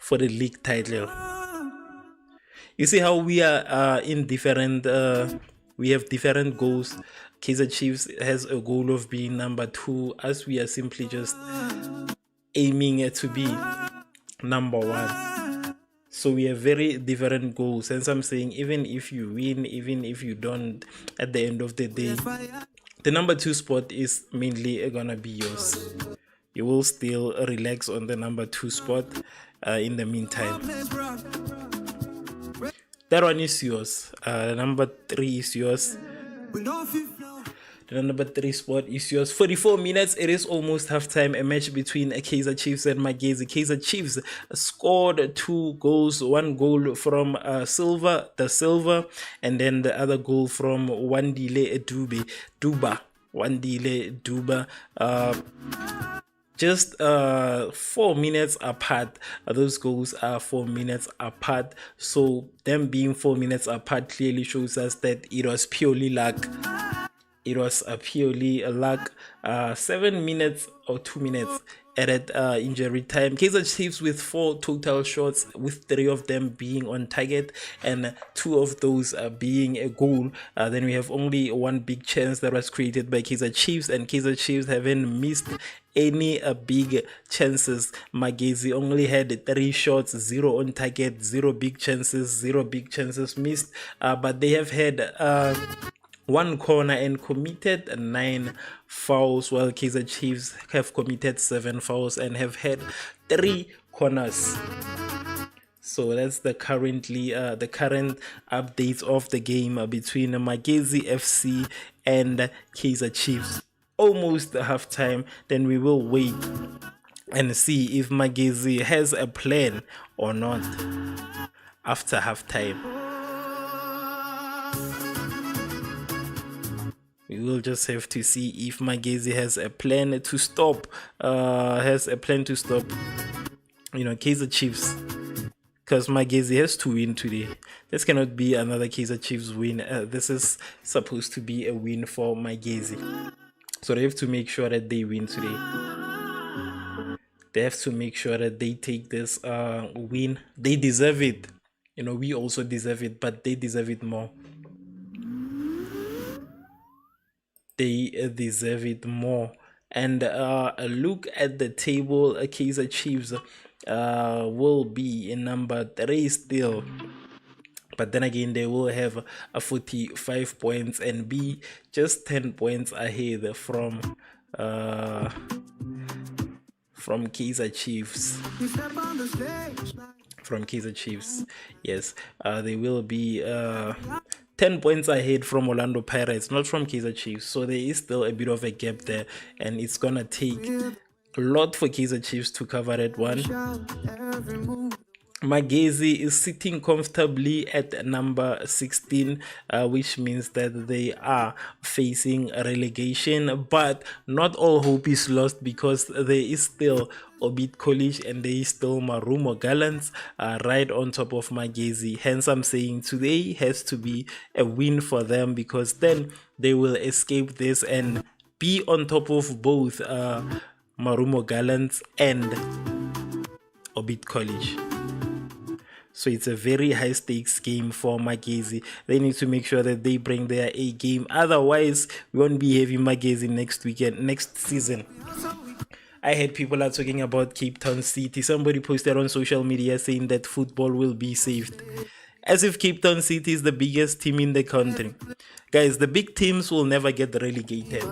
the league title. You see how we are in different. We have different goals. Kaizer Chiefs has a goal of being number 2, as we are simply just aiming to be number 1. So we have very different goals. And I'm saying, even if you win, even if you don't, at the end of the day, the number 2 spot is mainly gonna be yours. You will still relax on the number 2 spot in the meantime. That one is yours. Number 3 is yours. The number 3 spot is yours. 44 minutes. It is almost halftime. A match between Kaizer Chiefs and Magesi. Kaizer Chiefs scored 2 goals. 1 goal from the Silver, and then the other goal from Wandile Duba. Wandile Duba. Just 4 minutes apart. Those goals are 4 minutes apart. So them being 4 minutes apart clearly shows us that it was purely luck. It was purely a luck. 7 minutes or 2 minutes added injury time. Kaizer Chiefs with 4 total shots, with 3 of them being on target and 2 of those being a goal. Then we have only 1 big chance that was created by Kaizer Chiefs, and Kaizer Chiefs haven't missed any big chances. Magesi only had 3 shots, 0 on target, 0 big chances missed. But they have had 1 corner and committed 9 fouls, while Kaizer Chiefs have committed 7 fouls and have had 3 corners. So that's the current updates of the game between Magesi FC and Kaizer Chiefs. Almost halftime. Then we will wait and see if Magesi has a plan or not after halftime. We will just have to see if Magesi has a plan to stop. Kaizer Chiefs, because Magesi has to win today. This cannot be another Kaizer Chiefs win. This is supposed to be a win for Magesi. So they have to make sure that they win today. They have to make sure that they take this win. They deserve it. We also deserve it, but they deserve it more. They deserve it more. And look at the table. Kaizer Chiefs will be in number 3 still, but then again they will have 45 points and be just 10 points ahead from Kaizer Chiefs. from Kaizer Chiefs. Yes, they will be 10 points ahead from Orlando Pirates, not from Kaizer Chiefs. So there is still a bit of a gap there, and it's gonna take a lot for Kaizer Chiefs to cover that one. Magesi is sitting comfortably at number 16, which means that they are facing relegation, but not all hope is lost, because there is still Orbit College and there is still Marumo Gallants right on top of Magesi. Hence, I'm saying today has to be a win for them, because then they will escape this and be on top of both Marumo Gallants and Orbit College. So it's a very high stakes game for Magesi. They need to make sure that they bring their A game. Otherwise, we won't be having Magesi next season. I heard people are talking about Cape Town City. Somebody posted on social media saying that football will be saved. As if Cape Town City is the biggest team in the country. Guys, the big teams will never get relegated.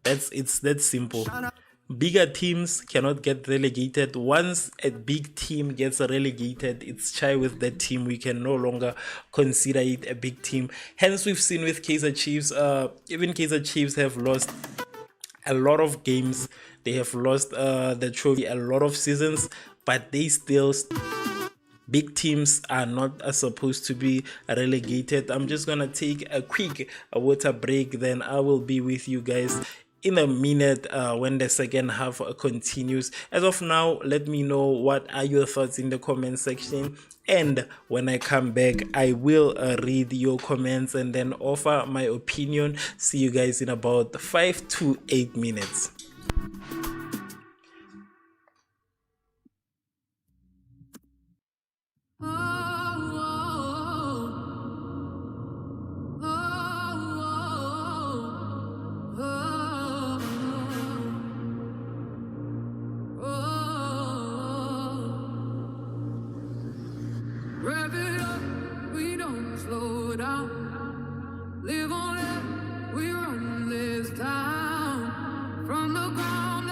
It's that simple. Bigger teams cannot get relegated. Once a big team gets relegated, it's chai with that team. We can no longer consider it a big team. Hence, we've seen with Kaizer Chiefs, even Kaizer Chiefs have lost a lot of games. They have lost the trophy a lot of seasons, but they still... Big teams are not supposed to be relegated. I'm just gonna take a quick water break, then I will be with you guys in a minute when the second half continues. As of now, let me know what are your thoughts in the comment section, and when I come back I will read your comments and then offer my opinion. See you guys in about 5 to 8 minutes. Rev it up, we don't slow down. Live on it, we run this town. From the ground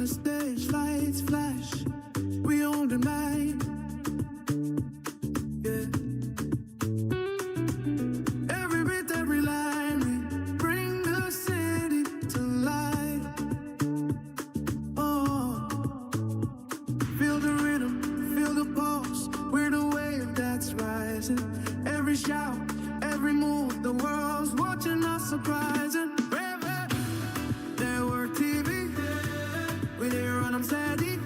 the stage, lights flash. We own the night. Yeah. Every beat, every line, we bring the city to life. Oh, feel the rhythm, feel the pulse. We're the wave that's rising. Every shout, every move, the world's watching us surprising. Revv, network TV, we there on them steady.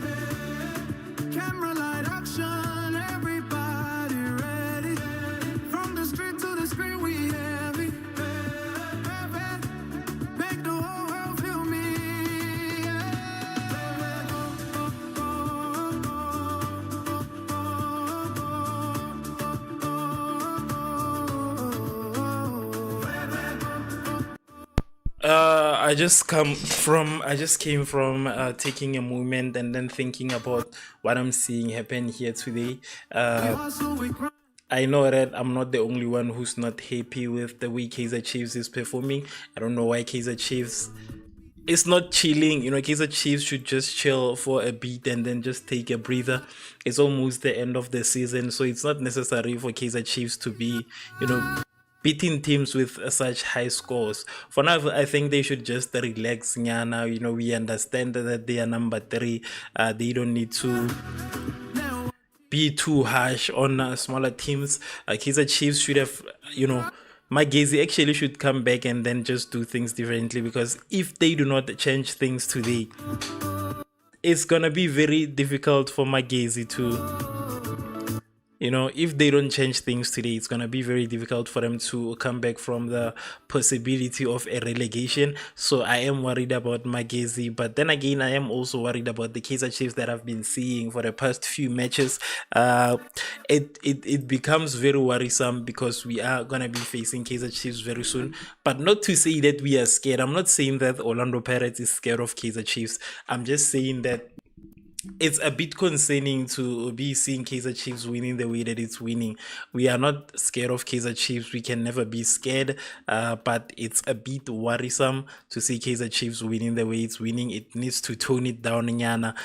Camera light action, everybody ready. From the street to the screen, we heavy. Make the whole world feel me. I just came from taking a moment and then thinking about what I'm seeing happen here today. I know that I'm not the only one who's not happy with the way Kaizer Chiefs is performing. I don't know why Kaizer Chiefs is not chilling. You know, Kaizer Chiefs should just chill for a beat and then just take a breather. It's almost the end of the season, so it's not necessary for Kaizer Chiefs to be, you know, beating teams with such high scores. For now, I think they should just relax. Nyana, you know, we understand that they are number 3. They don't need to be too harsh on smaller teams. Kaizer Chiefs should have, you know, Magesi actually should come back and then just do things differently, because if they do not change things today, it's gonna be very difficult for Magesi to, you know, if they don't change things today, it's going to be very difficult for them to come back from the possibility of a relegation. So I am worried about Magesi, but then again, I am also worried about the Kaizer Chiefs that I've been seeing for the past few matches. It becomes very worrisome because we are going to be facing Kaizer Chiefs very soon. But not to say that we are scared. I'm not saying that Orlando Pirates is scared of Kaizer Chiefs. I'm just saying that it's a bit concerning to be seeing Kaizer Chiefs winning the way that it's winning. We are not scared of Kaizer Chiefs. We can never be scared. But it's a bit worrisome to see Kaizer Chiefs winning the way it's winning. It needs to tone it down, Nyana.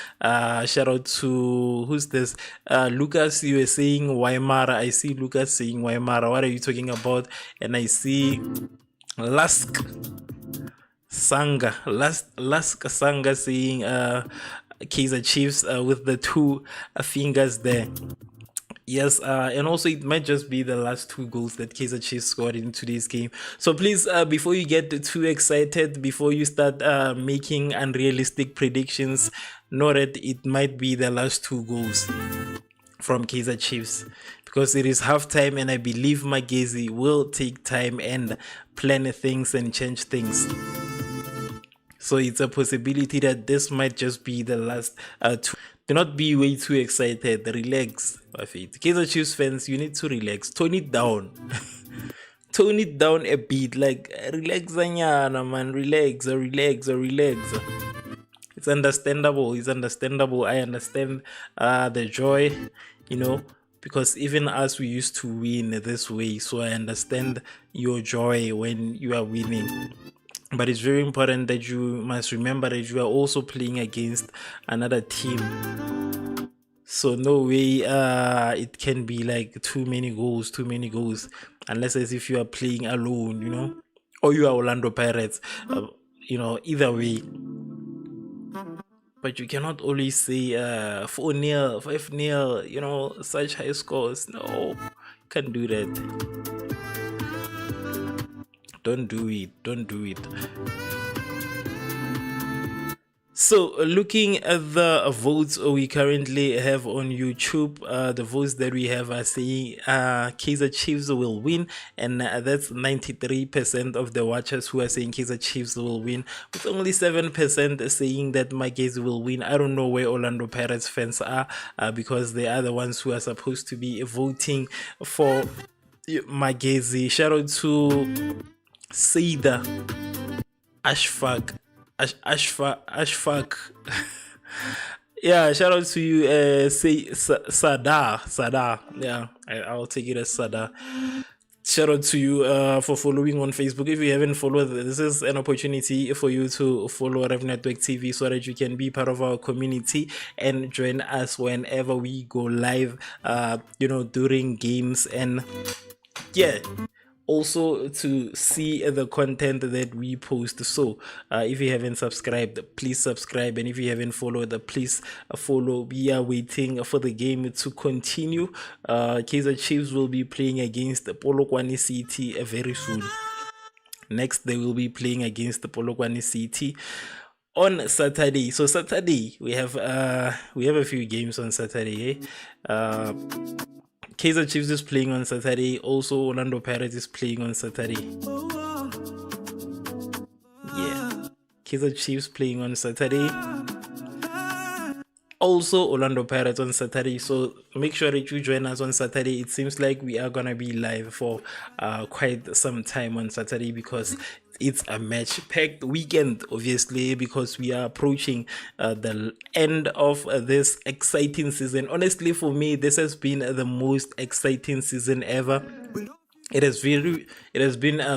Shout out to, who's this? Lucas, you were saying Weimara. I see Lucas saying Weimara. What are you talking about? And I see Lask Sanga saying Kaizer Chiefs with the 2 fingers there. Yes, and also it might just be the last 2 goals that Kaizer Chiefs scored in today's game. So please, before you get too excited, before you start making unrealistic predictions, know that it might be the last 2 goals from Kaizer Chiefs, because it is halftime, and I believe Magesi will take time and plan things and change things. So it's a possibility that this might just be the last 2. Do not be way too excited. Relax, Kaizer Chiefs fans, you need to relax. Tone it down. Tone it down a bit. Like, relax, man. Relax. It's understandable. I understand the joy, you know, because even us, we used to win this way. So I understand your joy when you are winning. But it's very important that you must remember that you are also playing against another team. So no way it can be like too many goals, unless as if you are playing alone, you know, or you are Orlando Pirates, you know, either way. But you cannot always say 4-0, 5-0, you know, such high scores. No, can't do that. Don't do it. So looking at the votes we currently have on YouTube, the votes that we have are saying Kaizer Chiefs will win, and that's 93% of the watchers who are saying Kaizer Chiefs will win, with only 7% saying that Magesi will win. I don't know where Orlando Pirates fans are, because they are the ones who are supposed to be voting for Magesi. Shout out to Saida Ashfaq. Yeah, shout out to you. Say Sada. Yeah, I'll take it as Sada. shout out to you for following on Facebook. If you haven't followed, this is an opportunity for you to follow Revv Network TV so that you can be part of our community and join us whenever we go live, during games. And yeah, also to see the content that we post. So if you haven't subscribed, please subscribe, and if you haven't followed, please follow. We are waiting for the game to continue. Kaizer Chiefs will be playing against Polokwane City very soon. Next, they will be playing against the Polokwane City on Saturday. So Saturday we have a few games on Saturday. Kaizer Chiefs is playing on Saturday. Also, Orlando Pirates is playing on Saturday. Yeah, Kaizer Chiefs playing on Saturday. Also, Orlando Pirates on Saturday. So make sure that you join us on Saturday. It seems like we are gonna be live for quite some time on Saturday because it's a match-packed weekend, obviously, because we are approaching the end of this exciting season. Honestly, for me, this has been the most exciting season ever. It has been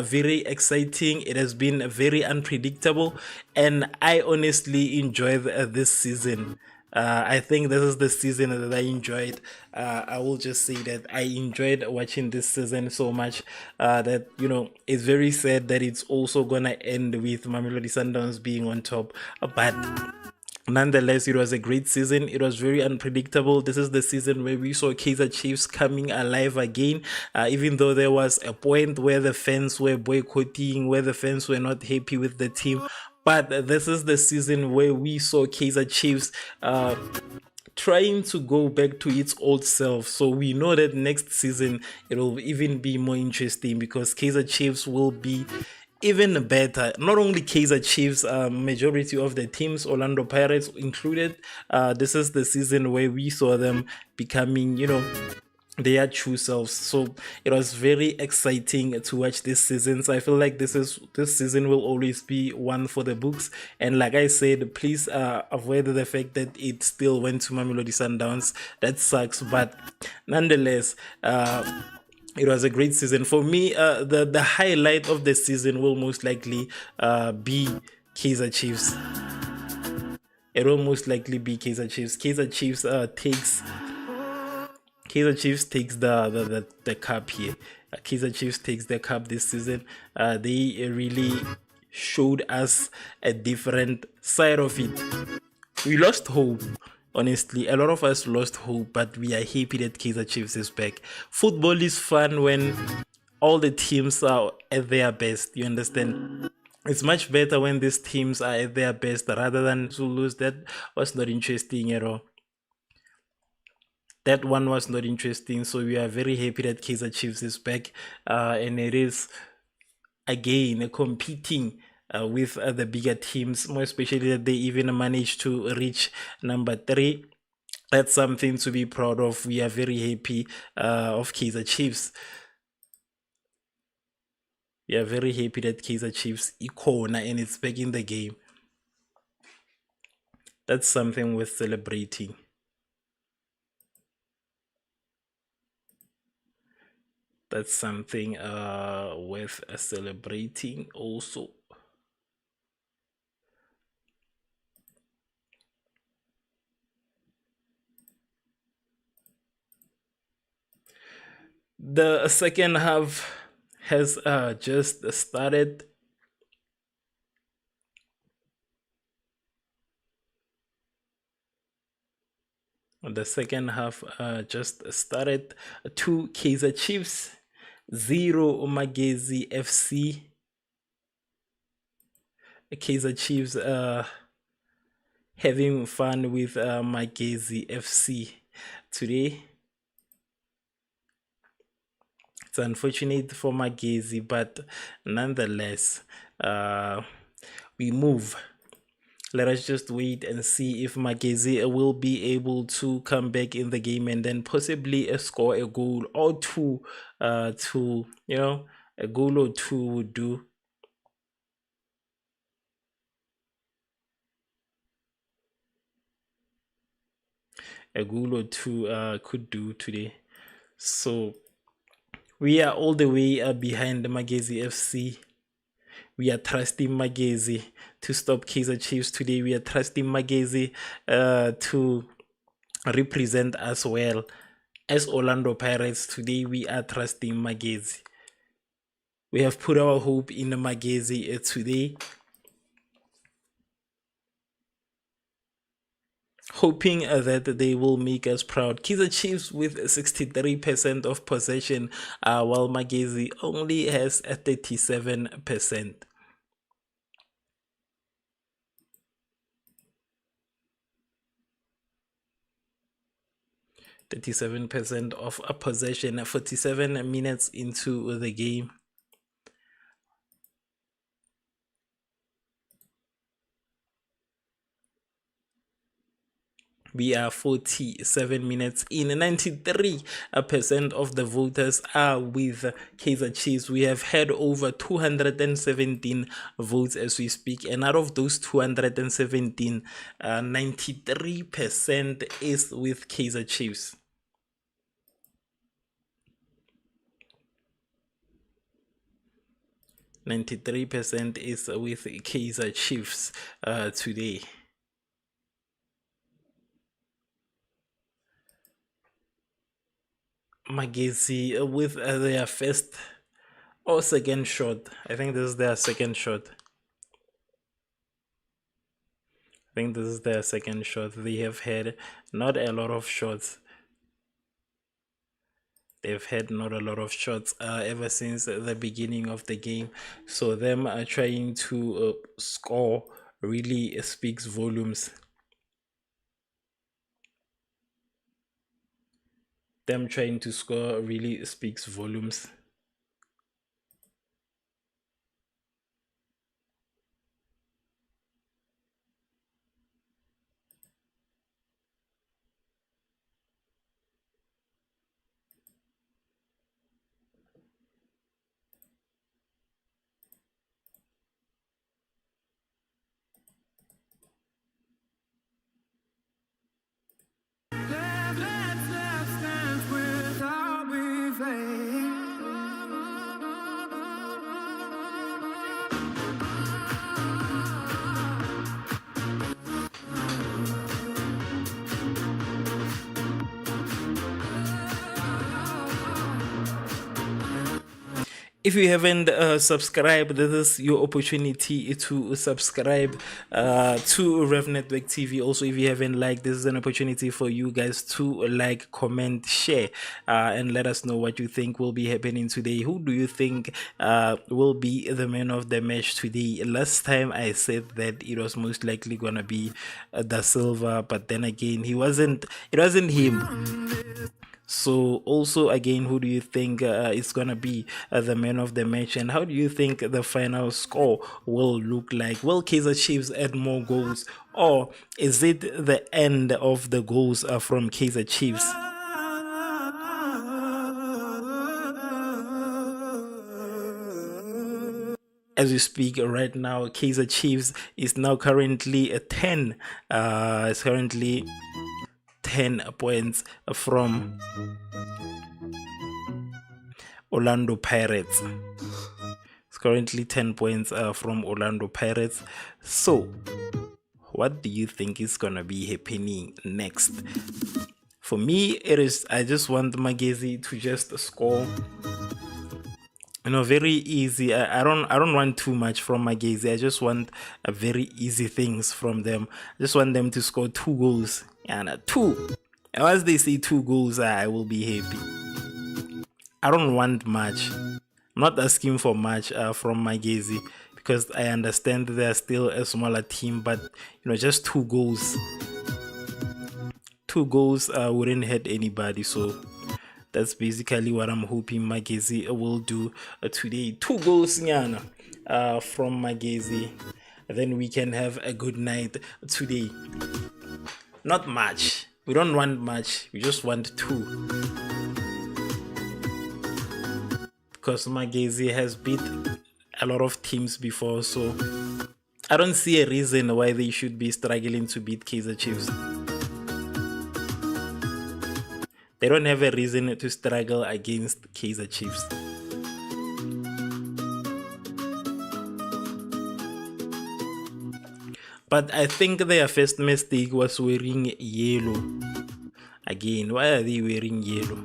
very exciting. It has been very unpredictable, and I honestly enjoyed this season. I think this is the season that I enjoyed. I will just say that I enjoyed watching this season so much that it's very sad that it's also gonna end with Mamelodi Sundowns being on top, but nonetheless, it was a great season. It was very unpredictable. This is the season where we saw Kaizer Chiefs coming alive again, even though there was a point where the fans were boycotting, where the fans were not happy with the team. But this is the season where we saw Kaizer Chiefs trying to go back to its old self. So we know that next season it will even be more interesting because Kaizer Chiefs will be even better. Not only Kaizer Chiefs, majority of the teams, Orlando Pirates included, this is the season where we saw them becoming, their true selves. So it was very exciting to watch this season. So I feel like this season will always be one for the books. And like I said, please avoid the fact that it still went to Mamelodi Sundowns. That sucks, but nonetheless, it was a great season for me. The highlight of the season will most likely be Kaizer Chiefs. It will most likely be Kaizer Chiefs. Kaizer Chiefs takes the cup here. Kaizer Chiefs takes the cup this season. They really showed us a different side of it. We lost hope. Honestly, a lot of us lost hope, but we are happy that Kaizer Chiefs is back. Football is fun when all the teams are at their best. You understand? It's much better when these teams are at their best rather than to lose. That was not interesting at all. That one was not interesting. So we are very happy that Kaizer Chiefs is back, and it is again competing with the bigger teams, more especially that they even managed to reach number 3. That's something to be proud of. We are very happy of Kaizer Chiefs. We are very happy that Kaizer Chiefs icona and it's back in the game. That's something worth celebrating. That's something worth celebrating also. The second half has just started. The second half just started. 2 Kaizer Chiefs, 0 Magesi FC. Kaizer Chiefs having fun with Magesi FC today. It's unfortunate for Magesi, but nonetheless, we move. Let us just wait and see if Magesi will be able to come back in the game and then possibly score a goal or two. A goal or two would do. A goal or two could do today. So We are all the way behind the Magesi FC. We are trusting Magesi to stop Kaizer Chiefs today. We are trusting Magesi to represent us well. As Orlando Pirates, today we are trusting Magesi. We have put our hope in Magesi today, hoping that they will make us proud. Kaizer Chiefs with 63% of possession, while Magesi only has a 37%. 37% of a possession, 47 minutes into the game. We are 47 minutes in. 93% of the voters are with Kaizer Chiefs. We have had over 217 votes as we speak, and out of those 217, 93% is with Kaizer Chiefs. 93% is with Kaizer Chiefs today. Magesi with their first or second shot. I think this is their second shot. They have had not a lot of shots. They've had not a lot of shots ever since the beginning of the game. So them trying to score really speaks volumes. Them trying to score really speaks volumes. Let's dance without being fake. If you haven't subscribed, this is your opportunity to subscribe to Revv Network TV. Also, if you haven't liked, this is an opportunity for you guys to like, comment, share, and let us know what you think will be happening today. Who do you think will be the man of the match today? Last time I said that it was most likely gonna be Da Silva, but then again, it wasn't him. So also again, who do you think is gonna be the man of the match, and how do you think the final score will look like? Will Kaizer Chiefs add more goals, or is it the end of the goals from Kaizer Chiefs? As we speak right now, Kaizer Chiefs is now currently a 10. It's currently 10 points from Orlando Pirates. It's currently 10 points from Orlando Pirates. So, what do you think is gonna be happening next? For me, I just want Magesi to just score. Very easy. I don't want too much from Magesi. I just want very easy things from them. I just want them to score 2 goals. And 2. And once they say 2 goals, I will be happy. I don't want much. I'm not asking for much from Magesi, because I understand they're still a smaller team, but just 2 goals. 2 goals wouldn't hurt anybody. So that's basically what I'm hoping Magesi will do today. 2 goals nyana from Magesi. Then we can have a good night today. Not much. We don't want much. We just want 2. Because Magesi has beat a lot of teams before, so I don't see a reason why they should be struggling to beat Kaizer Chiefs. They don't have a reason to struggle against Kaizer Chiefs. But I think their first mistake was wearing yellow. Again, why are they wearing yellow?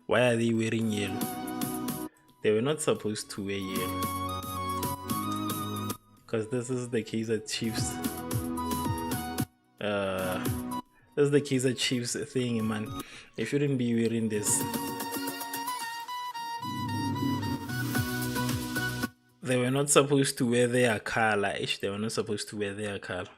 Why are they wearing yellow? They were not supposed to wear yellow. Because this is the Kaizer Chiefs. This is the Kaizer Chiefs thing, man. They shouldn't be wearing this. They were not supposed to wear their color. They were not supposed to wear their color.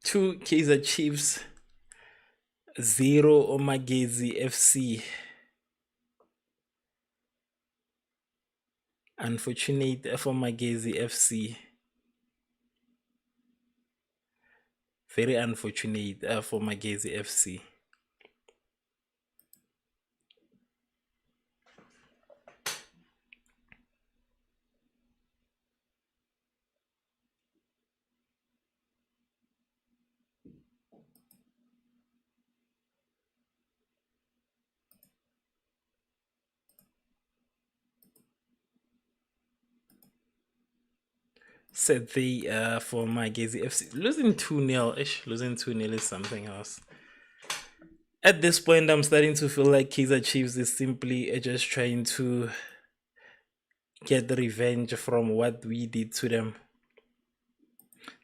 Two Kaizer Chiefs, 0 Magesi FC. Unfortunate for Magesi FC. Very unfortunate for Magesi FC. Said they for Magesi FC. Losing 2-0 ish. Losing 2-0 is something else. At this point, I'm starting to feel like Kaizer Chiefs is simply just trying to get the revenge from what we did to them.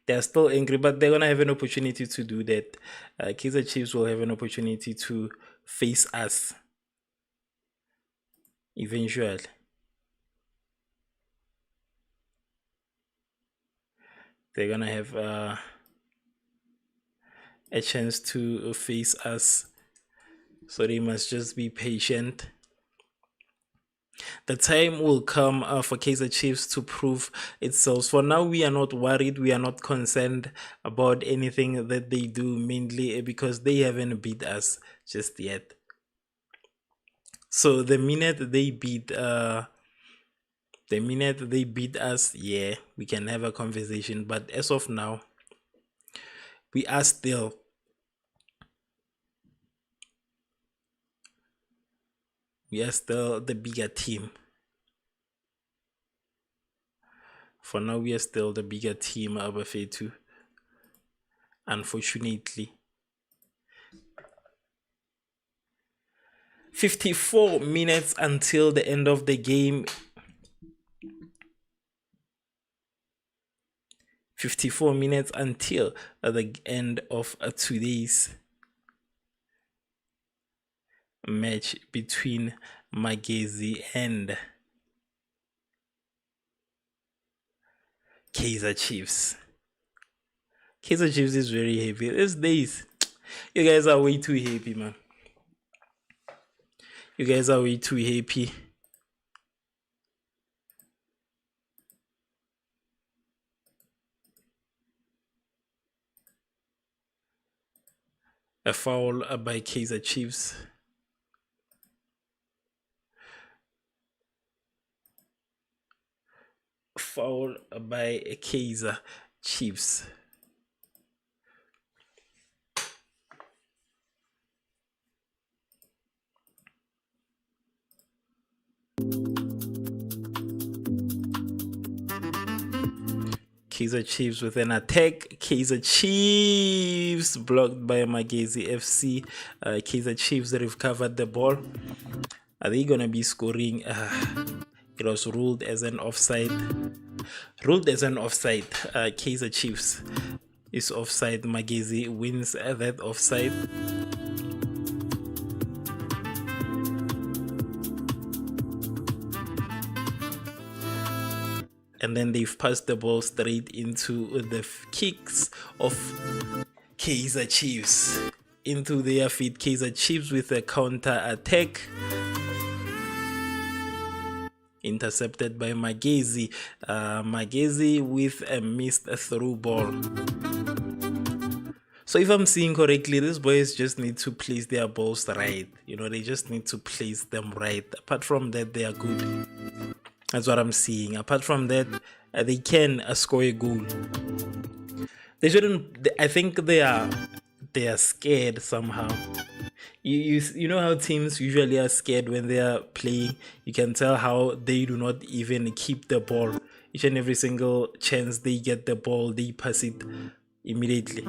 They're still angry, but they're gonna have an opportunity to do that. Kaizer Chiefs will have an opportunity to face us eventually. They're gonna have a chance to face us, so they must just be patient. The time will come for Kaizer Chiefs to prove itself. For now, we are not worried. We are not concerned about anything that they do, mainly because they haven't beat us just yet. So the minute they beat us, yeah, we can have a conversation. But as of now, we are still the bigger team. For now, we are still the bigger team, Abafetu. Unfortunately. 54 minutes until the end of the game. 54 minutes until the end of today's match between Magesi and Kaizer Chiefs. Kaizer Chiefs is very happy these days. You guys are way too happy, man. You guys are way too happy. A foul by Kaizer Chiefs. Foul by Kaizer Chiefs. Kaizer Chiefs with an attack. Kaizer Chiefs blocked by Magesi FC. Kaizer Chiefs recovered the ball. Are they gonna be scoring? It was ruled as an offside. Kaizer Chiefs is offside. Magesi wins that offside. And then they've passed the ball straight into the kicks of Kaizer Chiefs. Into their feet, Kaizer Chiefs with a counter attack. Intercepted by Magesi. Magesi with a missed through ball. So if I'm seeing correctly, these boys just need to place their balls right. They just need to place them right. Apart from that, they are good. That's what I'm seeing. Apart from that, they can score a goal. They shouldn't. I think they are scared somehow. You know how teams usually are scared when they are playing. You can tell how they do not even keep the ball. Each and every single chance they get the ball, they pass it immediately.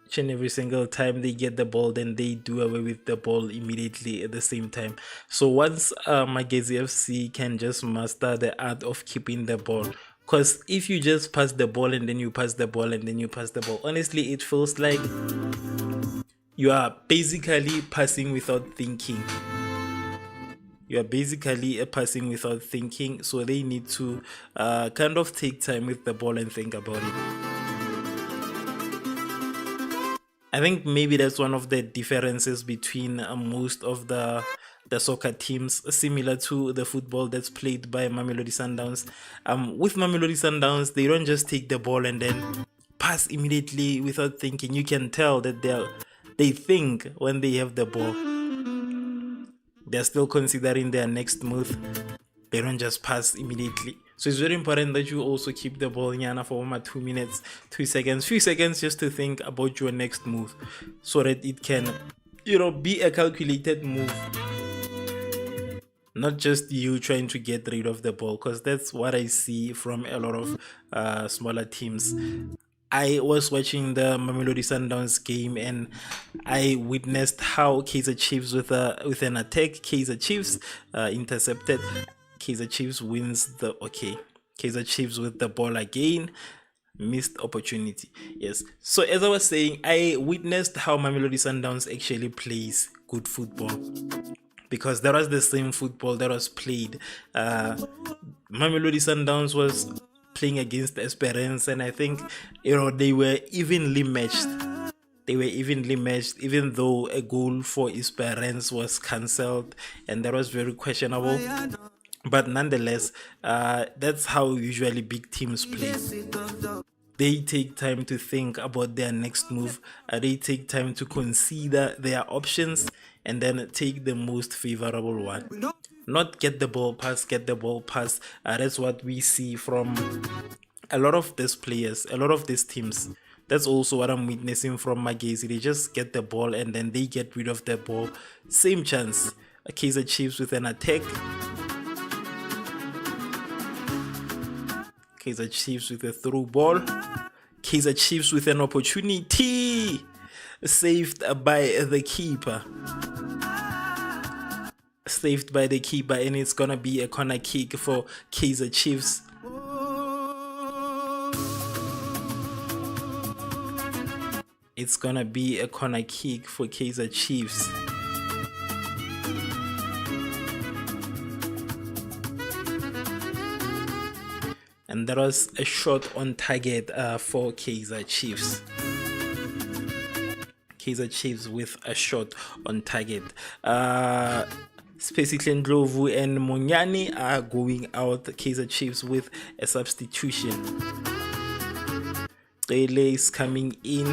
Each and every single time they get the ball, then they do away with the ball immediately at the same time. So once Magesi FC can just master the art of keeping the ball, because if you just pass the ball and then you pass the ball and then you pass the ball, honestly, it feels like you are basically passing without thinking. You are basically passing without thinking. So they need to kind of take time with the ball and think about it. I think maybe that's one of the differences between most of the soccer teams, similar to the football that's played by Mamelodi Sundowns. With Mamelodi Sundowns, they don't just take the ball and then pass immediately without thinking. You can tell that they think when they have the ball. They're still considering their next move. They don't just pass immediately. So it's very important that you also keep the ball nyana for 2 minutes, 2 seconds, few seconds, just to think about your next move, so that it can, be a calculated move. Not just you trying to get rid of the ball, because that's what I see from a lot of smaller teams. I was watching the Mamelodi Sundowns game and I witnessed how Kaizer Chiefs with an attack, Kaizer Chiefs intercepted. Kaizer Chiefs wins Kaizer Chiefs with the ball again. Missed opportunity. Yes. So as I was saying, I witnessed how Mamelodi Sundowns actually plays good football, because that was the same football that was played. Mamelodi Sundowns was playing against Esperance, and I think they were evenly matched. Even though a goal for Esperance was cancelled, and that was very questionable. But nonetheless, that's how usually big teams play. They take time to think about their next move. They take time to consider their options and then take the most favorable one. Not get the ball pass. That's what we see from a lot of these players, a lot of these teams. That's also what I'm witnessing from Magesi. They just get the ball and then they get rid of the ball. Same chance. Kaizer Chiefs with an attack. Kaizer Chiefs with a through ball. Kaizer Chiefs with an opportunity. Saved by the keeper. And it's gonna be a corner kick for Kaizer Chiefs. It's gonna be a corner kick for Kaizer Chiefs. And that was a shot on target for Kaizer Chiefs. Kaizer Chiefs with a shot on target. Basically, Ndlovu and Munyani are going out. Kaizer Chiefs with a substitution. Rele is coming in.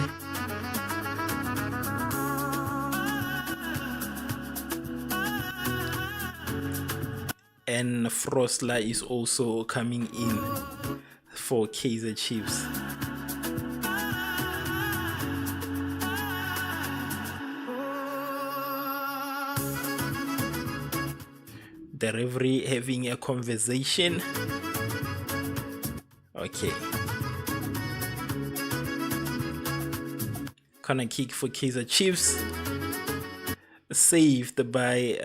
And Frostler is also coming in for Kaizer Chiefs. The referee having a conversation. Okay. Corner kick for Kaizer Chiefs. Saved by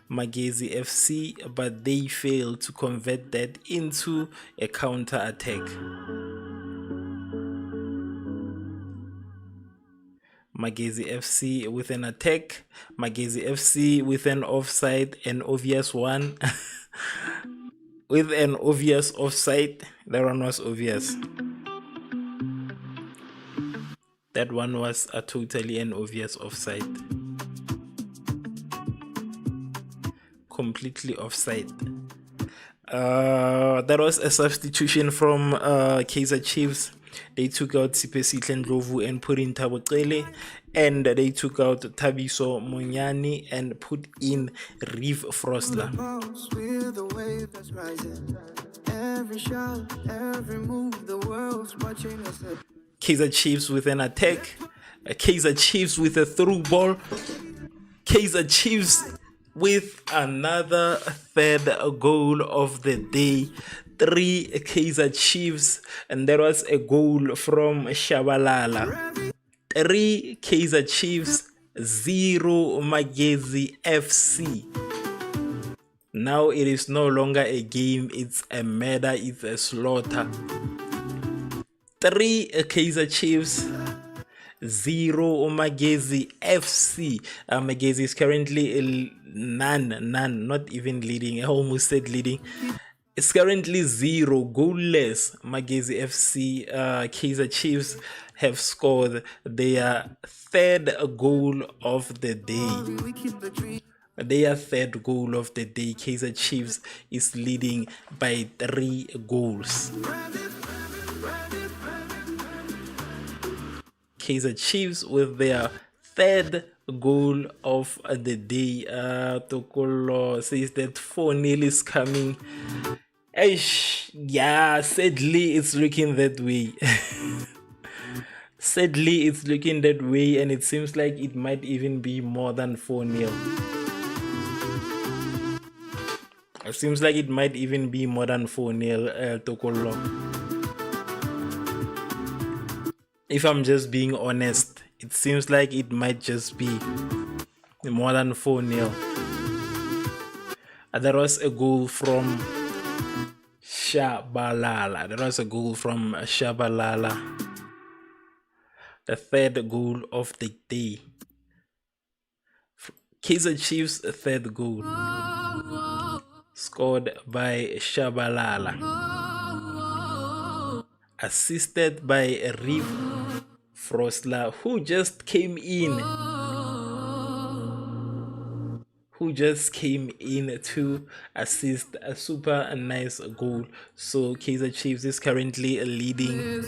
Magesi FC, but they failed to convert that into a counter attack. Magesi FC with an attack. Magesi FC with an offside, an obvious one. With an obvious offside. That one was obvious. That one was a totally an obvious offside. completely offside. That was a substitution from Kaizer Chiefs. They took out Sipesihle Ndlovu and put in Thabo Cele, and they took out Thabiso Monyani and put in Revv Frostler. With the wave that's rising. Every shot, every move, the world's watching us. Kaizer Chiefs with an attack. Kaizer Chiefs with a through ball. Kaizer Chiefs with another third goal of the day. 3 Kaizer Chiefs, and there was a goal from Shabalala. 3 Kaizer Chiefs, 0 Magesi FC. Now it is no longer a game, it's a murder, it's a slaughter. 3 Kaizer Chiefs, 0 Magesi FC. Magesi is currently not even leading. I almost said leading. It's currently 0 goalless. Magesi FC, Kaizer Chiefs have scored their 3rd goal of the day. Their 3rd goal of the day. Kaizer Chiefs is leading by 3 goals. Kaizer Chiefs with their 3rd goal of the day. Tokolo says that 4-0 is coming. Yeah, sadly it's looking that way. Sadly it's looking that way, and it seems like it might even be more than 4-0. It seems like it might even be more than 4-0, Tokolo. If I'm just being honest, it seems like it might just be more than 4-0. There was a goal from Shabalala. There was a goal from Shabalala. The 3rd goal of the day. Kaizer Chiefs' 3rd goal. Scored by Shabalala. Assisted by Revv Frostler, who just came in. To assist a super nice goal. So Kaizer Chiefs is currently leading.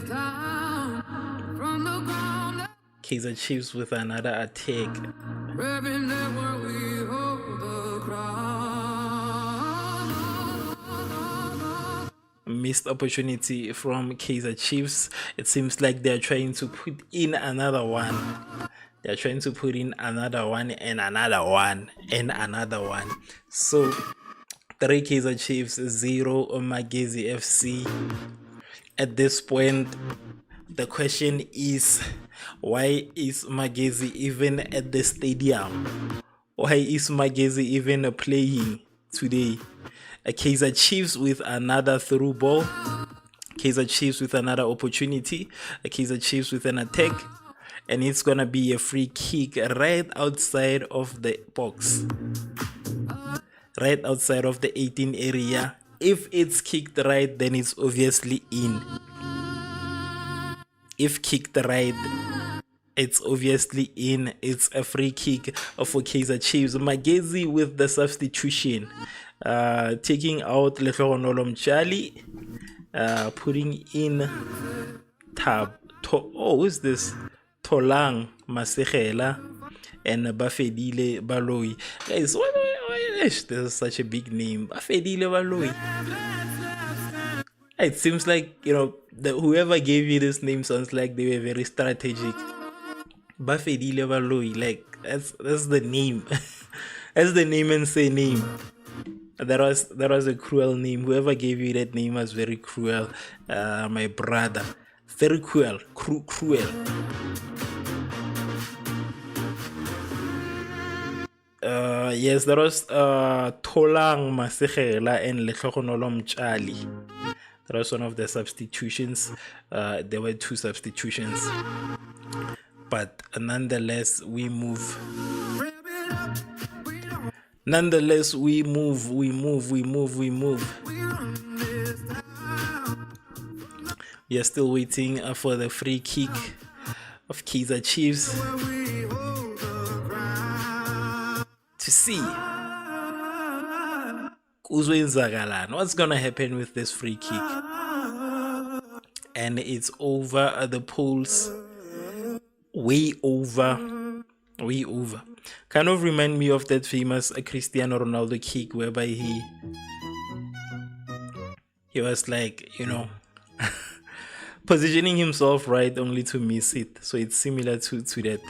Kaizer Chiefs with another attack. Missed opportunity from Kaizer Chiefs. It seems like they're trying to put in another one. They're trying to put in another one and another one and another one. So 3 Kaizer Chiefs, 0 Magesi FC. At this point, the question is, why is Magesi even at the stadium? Why is Magesi even playing today? Kaizer Chiefs with another through ball. Kaizer Chiefs with another opportunity. Kaizer Chiefs with an attack. And it's going to be a free kick right outside of the box. Right outside of the 18 area. If it's kicked right, then it's obviously in. If kicked right, it's obviously in. It's a free kick for Kaizer Chiefs. Magesi with the substitution. Taking out Lehlogonolo Mtshali. Putting in who's this? Tholang Masegela and Bafedile Baloyi. Guys, why this is such a big name? Bafedile Baloyi. It seems like, whoever gave you this name sounds like they were very strategic. Bafedile Baloyi, like that's the name. That's the name and say name. That was a cruel name. Whoever gave you that name was very cruel, my brother. Very cruel. Cruel. Yes, there was Tholang Masegela and Lehlogonolo Mtshali. That was one of the substitutions. There were 2 substitutions. But nonetheless, we move. We move. We are still waiting for the free kick of Kaizer Chiefs. To see Kuzoyenzakalani? What's gonna happen with this free kick? And it's over the poles. Way over. Way over. Kind of remind me of that famous Cristiano Ronaldo kick whereby he was like, positioning himself right only to miss it. So it's similar to that.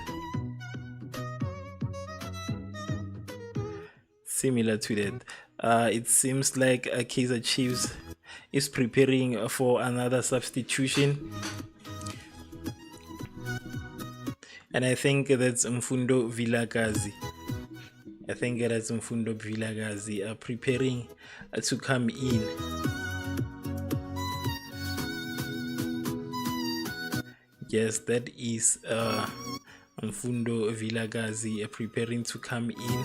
Similar to that. It seems like Kaizer Chiefs is preparing for another substitution. And I think that's Mfundo Vilakazi. Preparing to come in. Yes, that is Mfundo Vilakazi preparing to come in.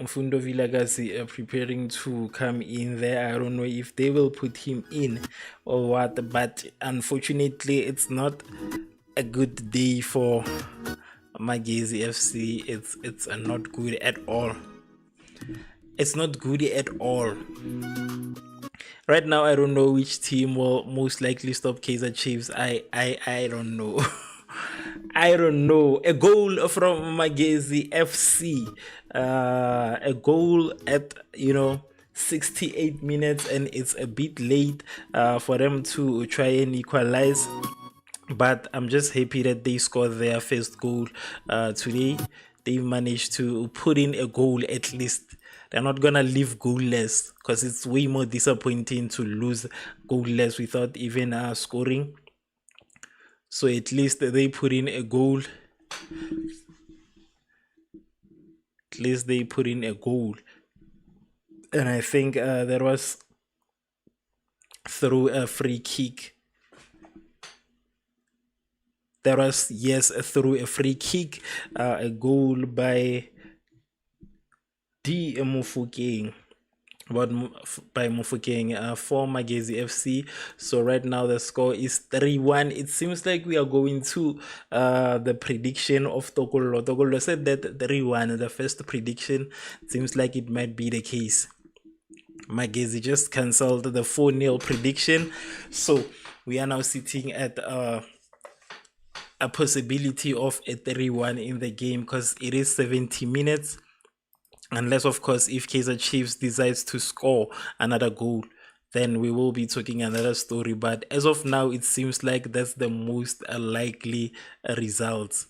Mfundo Vilakazi preparing to come in there. I don't know if they will put him in or what, but unfortunately it's not a good day for Magesi FC. It's not good at all. It's not good at all. Right now I don't know which team will most likely stop Kaizer Chiefs. I don't know. I don't know. A goal from Magesi FC. A goal at 68 minutes, and it's a bit late for them to try and equalize. But I'm just happy that they scored their first goal today. They managed to put in a goal at least. They're not gonna leave goalless, because it's way more disappointing to lose goalless without even scoring. So at least they put in a goal. At least they put in a goal. And I think that was through a free kick. That was, yes, through a free kick. A goal by D. Mufokeng. By Mufokeng for Magesi FC. So right now the score is 3-1. It seems like we are going to the prediction of Tokolo. Tokolo said that 3-1, the first prediction. Seems like it might be the case. Magesi just cancelled the 4-0 prediction. So we are now sitting at a possibility of a 3-1 in the game, because it is 70 minutes. Unless, of course, if Kaizer Chiefs decides to score another goal, then we will be talking another story. But as of now, it seems like that's the most likely result.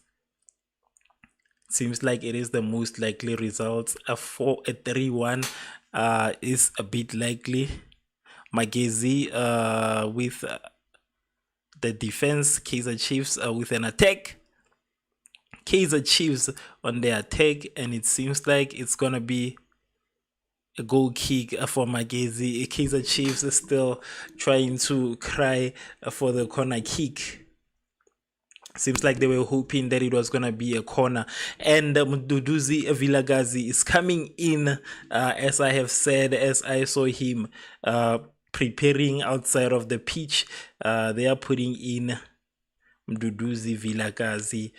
It seems like it is the most likely result. A 3-1 is a bit likely. Magesi with the defense, Kaizer Chiefs with an attack. Kaizer Chiefs on the attack, and it seems like it's gonna be a goal kick for Magesi. Kaizer Chiefs is still trying to cry for the corner kick. Seems like they were hoping that it was gonna be a corner. And Mduduzi Vilakazi is coming in, as I have said, as I saw him preparing outside of the pitch. They are putting in Mduduzi Vilakazi.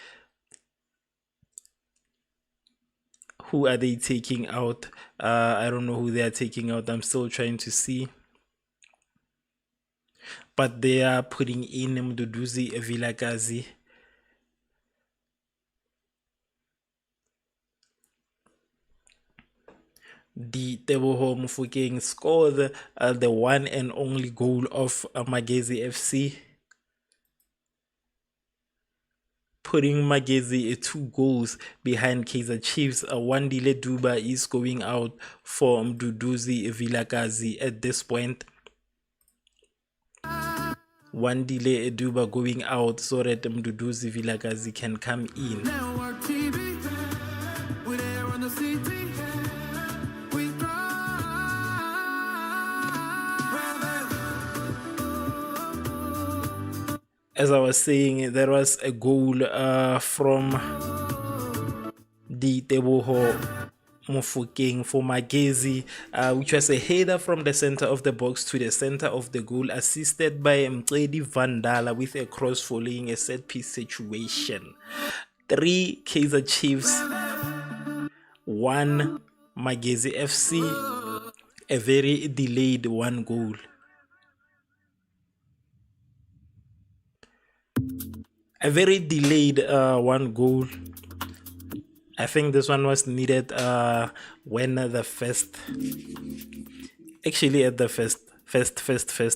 Who are they taking out? I don't know who they are taking out. I'm still trying to see. But they are putting in Mduduzi Vilakazi. The Teboho Mufokeng scored the one and only goal of Magesi FC. Putting Magesi 2 goals behind Kaizer Chiefs. Wandile Duba is going out for Mduduzi Vilakazi at this point. Wandile Duba going out so that Mduduzi Vilakazi can come in. as I was saying, there was a goal from the Teboho Mofokeng for Magesi, which was a header from the center of the box to the center of the goal, assisted by Mqedi Vandala with a cross following a set piece situation. 3 Kaizer Chiefs, 1 Magesi FC, a very delayed 1 goal. A very delayed 1 goal. I think this one was needed when the first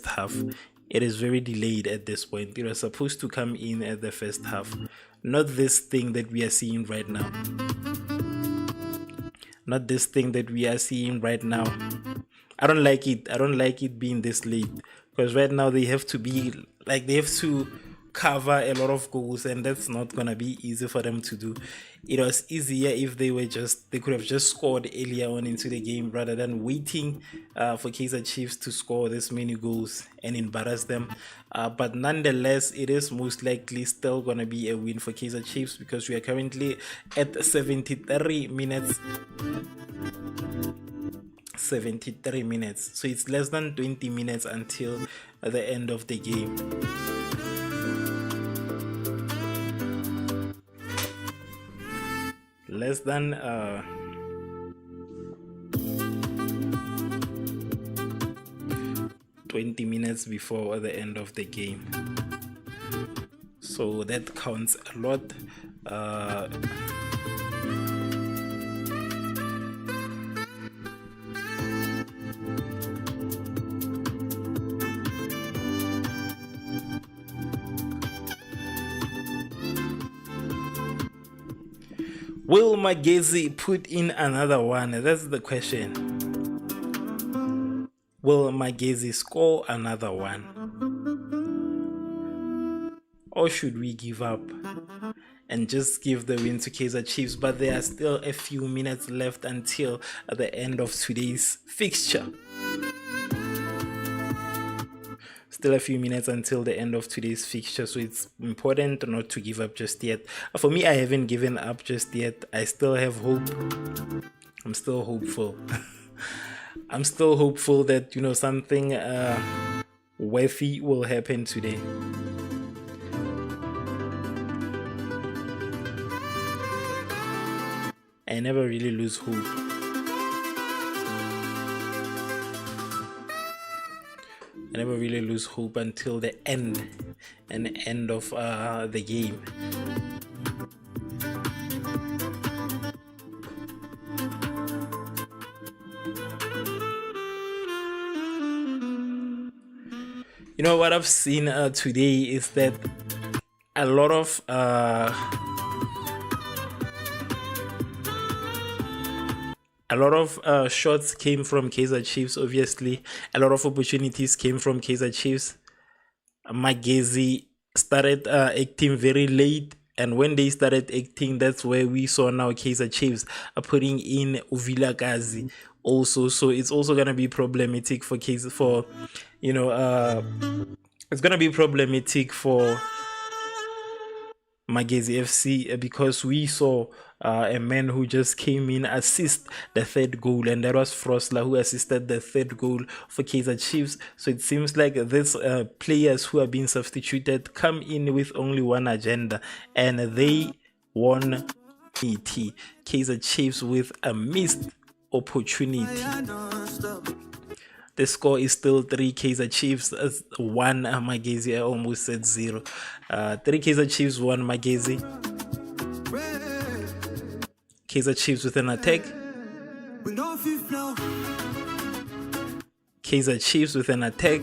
half. It is very delayed at this point. It was supposed to come in at the first half, not this thing that we are seeing right now. Not this thing that we are seeing right now. I don't like it. I don't like it being this late, because right now they have to cover a lot of goals, and that's not gonna be easy for them to do. It was easier if they could have just scored earlier on into the game rather than waiting for Kaizer Chiefs to score this many goals and embarrass them. But nonetheless, it is most likely still gonna be a win for Kaizer Chiefs, because we are currently at 73 minutes. 73 minutes, so it's less than 20 minutes until the end of the game. Less than 20 minutes before the end of the game, so that counts a lot. Will Magesi put in another one? That's the question. Will Magesi score another one? Or should we give up and just give the win to Kaizer Chiefs? But there are still a few minutes left until the end of today's fixture. Still a few minutes until the end of today's fixture, so it's important not to give up just yet. For me, I haven't given up just yet. I still have hope. I'm still hopeful. I'm still hopeful that, something worthy will happen today. I never really lose hope. I never really lose hope until the end of the game. What I've seen today is that a lot of shots came from Kaizer Chiefs, obviously. A lot of opportunities came from Kaizer Chiefs. Magesi started acting very late, and when they started acting, that's where we saw now Kaizer Chiefs putting in Uvilakazi also. So it's also going to be problematic for Kaizer, it's going to be problematic for Magesi FC, because we saw a man who just came in assist the third goal, and that was Frosler who assisted the third goal for Kaizer Chiefs. So it seems like these players who are being substituted come in with only one agenda, and they won Kaizer Chiefs with a missed opportunity. The score is still 3 Kaizer Chiefs, 1 Magesi. I almost said 0. 3 Kaizer Chiefs, 1 Magesi. Kaizer Chiefs with an attack. Kaizer Chiefs with an attack.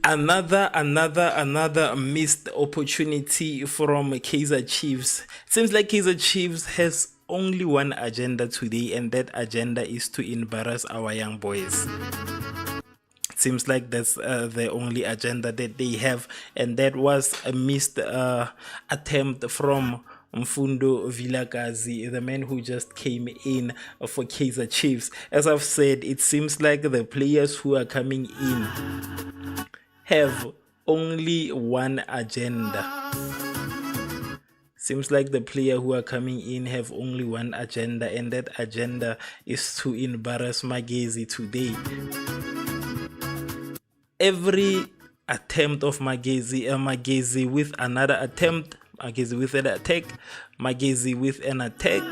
Another missed opportunity from Kaizer Chiefs. Seems like Kaizer Chiefs has only one agenda today, and that agenda is to embarrass our young boys. Seems like that's the only agenda that they have, and that was a missed attempt from Mfundo Vilakazi, the man who just came in for Kaizer Chiefs. As I've said, it seems like the players who are coming in have only one agenda. Seems like the player who are coming in have only one agenda, and that agenda is to embarrass Magesi today. Every attempt of Magesi with another attempt, Magesi with an attack, Magesi with an attack.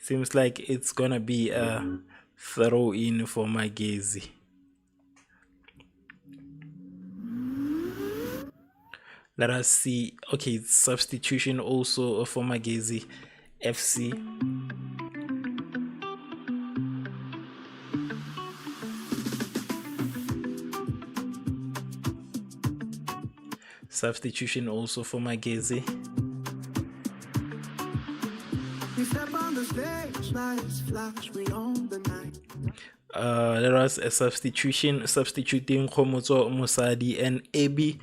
Seems like it's gonna be a throw in for Magesi. Let us see. Okay, substitution also for Magesi FC. Substitution also for Magesi. There was a substitution substituting Khomotso Musadi and Ebi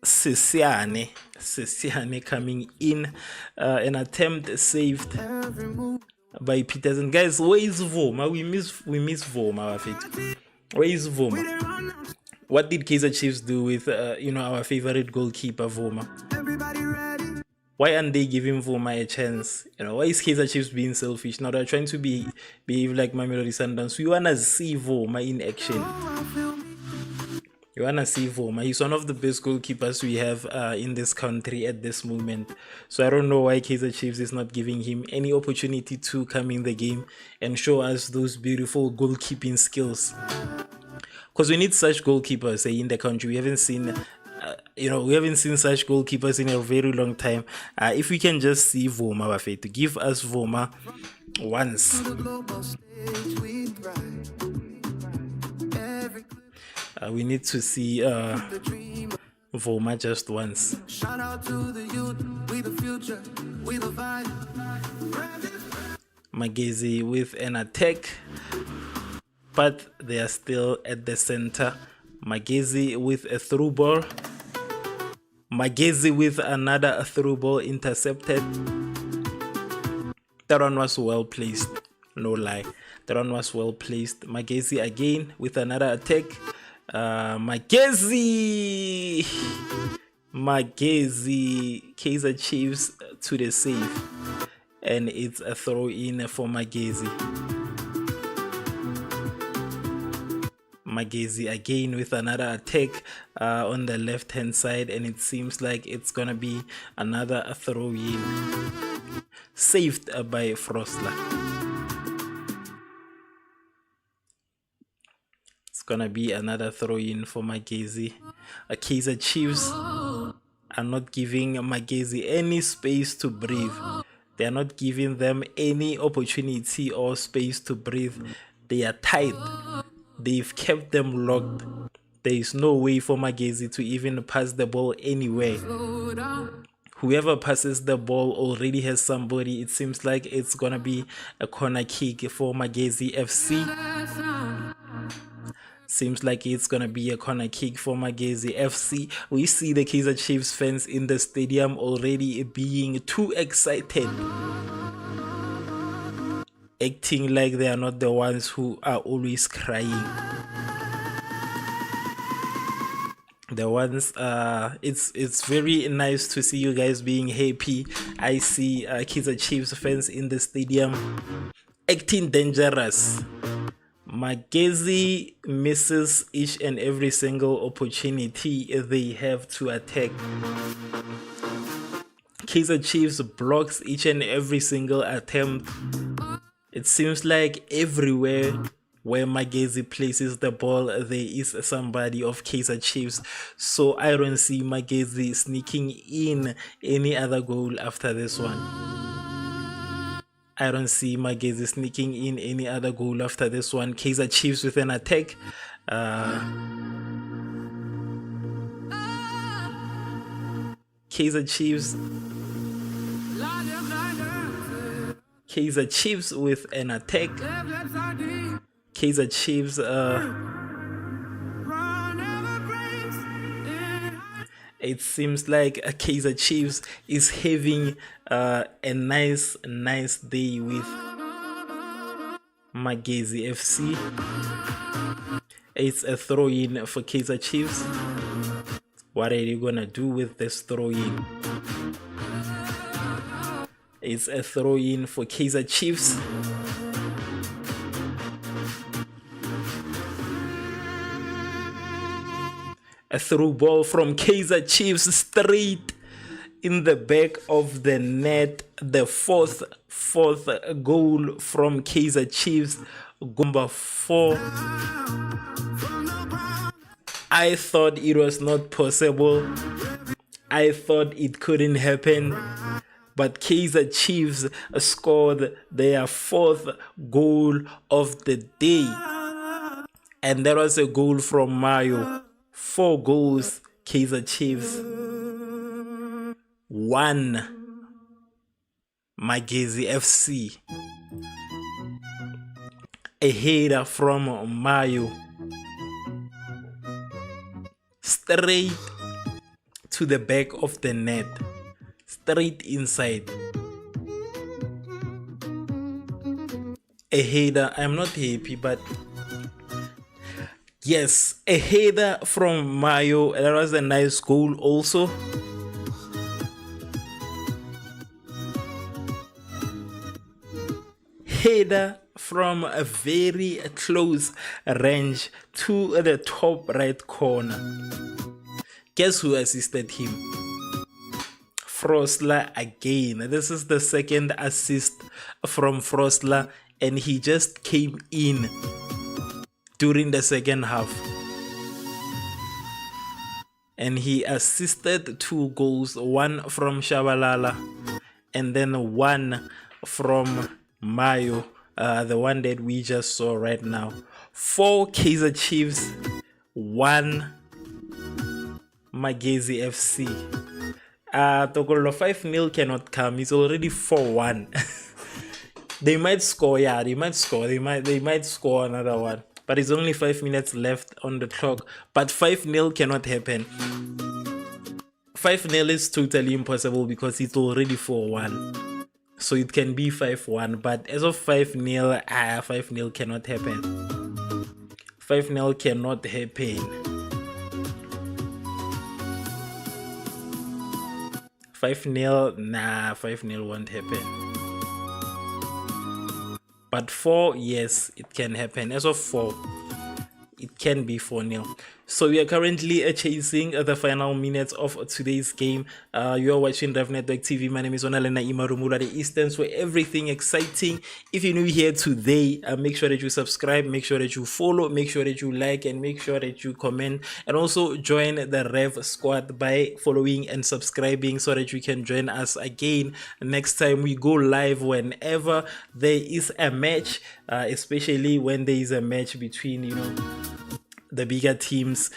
Sesiane coming in. An attempt saved by Peterson. Guys, where is Voma? We miss Voma. Where is Voma? What did Kaizer Chiefs do with our favorite goalkeeper Voma? Why aren't they giving Voma a chance? Why is Kaizer Chiefs being selfish? Now they're trying to behave like Mamelodi Sundowns. We wanna see Voma in action. You wanna see Voma? He's one of the best goalkeepers we have in this country at this moment. So I don't know why Kaizer Chiefs is not giving him any opportunity to come in the game and show us those beautiful goalkeeping skills. Because we need such goalkeepers in the country. We haven't seen, we haven't seen such goalkeepers in a very long time. If we can just see Voma, Bafet, to give us Voma once. We need to see Voma just once. Shout out to the youth, we the future, we the vibe. Magesi with an attack, but they are still at the center. Magesi with a through ball. Magesi with another through ball intercepted. That one was well placed, no lie. That one was well placed. Magesi again with another attack. Magesi, Kaizer Chiefs to the save, and it's a throw in for Magesi. Magesi again with another attack on the left hand side, and it seems like it's gonna be another throw in, saved by Frostler. It's gonna be another throw in for Magesi. Kaizer Chiefs are not giving Magesi any space to breathe. They are not giving them any opportunity or space to breathe. They are tight. They've kept them locked. There is no way for Magesi to even pass the ball anywhere. Whoever passes the ball already has somebody. It seems like it's gonna be a corner kick for Magesi FC. Seems like it's gonna be a corner kick for Magesi FC. We see the Kaizer Chiefs fans in the stadium already being too excited, acting like they are not the ones who are always crying. The ones, it's very nice to see you guys being happy. I see Kaizer Chiefs fans in the stadium acting dangerous. Magesi misses each and every single opportunity they have to attack. Kaizer Chiefs blocks each and every single attempt. It seems like everywhere where Magesi places the ball, there is somebody of Kaizer Chiefs. So I don't see Magesi sneaking in any other goal after this one. I don't see Magesi sneaking in any other goal after this one. Kaizer Chiefs with an attack. Kaizer Chiefs. Kaizer Chiefs with an attack. Kaizer Chiefs. It seems like Kaizer Chiefs is having a nice day with Magesi FC. It's a throw-in for Kaizer Chiefs. What are you gonna do with this throw-in? It's a throw-in for Kaizer Chiefs. A through ball from Kaizer Chiefs straight in the back of the net. The fourth goal from Kaizer Chiefs. Number 4. I thought it was not possible. I thought it couldn't happen. But Kaizer Chiefs scored their 4th goal of the day. And that was a goal from Mayo. 4 goals, Kaizer Chiefs. 1, Magesi FC. A header from Mayo. Straight to the back of the net. Straight inside. A header. I'm not happy, but yes, a header from Mayo. That was a nice goal also. Header from a very close range to the top right corner. Guess who assisted him? Frosler again. This is the 2nd assist from Frosler, and he just came in during the 2nd half. And he assisted 2 goals, 1 from Shabalala and then 1 from Mayo, the one that we just saw right now. 4 Kaizer Chiefs, 1 Magesi FC. Tokolo 5-0 cannot come. It's already 4-1. They might score, yeah, they might score. They might score another one. But it's only 5 minutes left on the clock. But 5-0 cannot happen. 5-0 is totally impossible because it's already 4-1. So it can be 5-1. But as of 5-0, 5-0 cannot happen. 5-0 cannot happen. 5-0, nah, 5-0 won't happen. But 4, yes, it can happen. As of 4, it can be 4-0. So we are currently chasing the final minutes of today's game. You are watching Revv Network TV. My name is Onalena Imarumura, the Easterns, for everything exciting. If you're new here today, make sure that you subscribe, make sure that you follow, make sure that you like, and make sure that you comment. And also join the Revv squad by following and subscribing so that you can join us again next time we go live whenever there is a match, especially when there is a match between, you know, the bigger teams.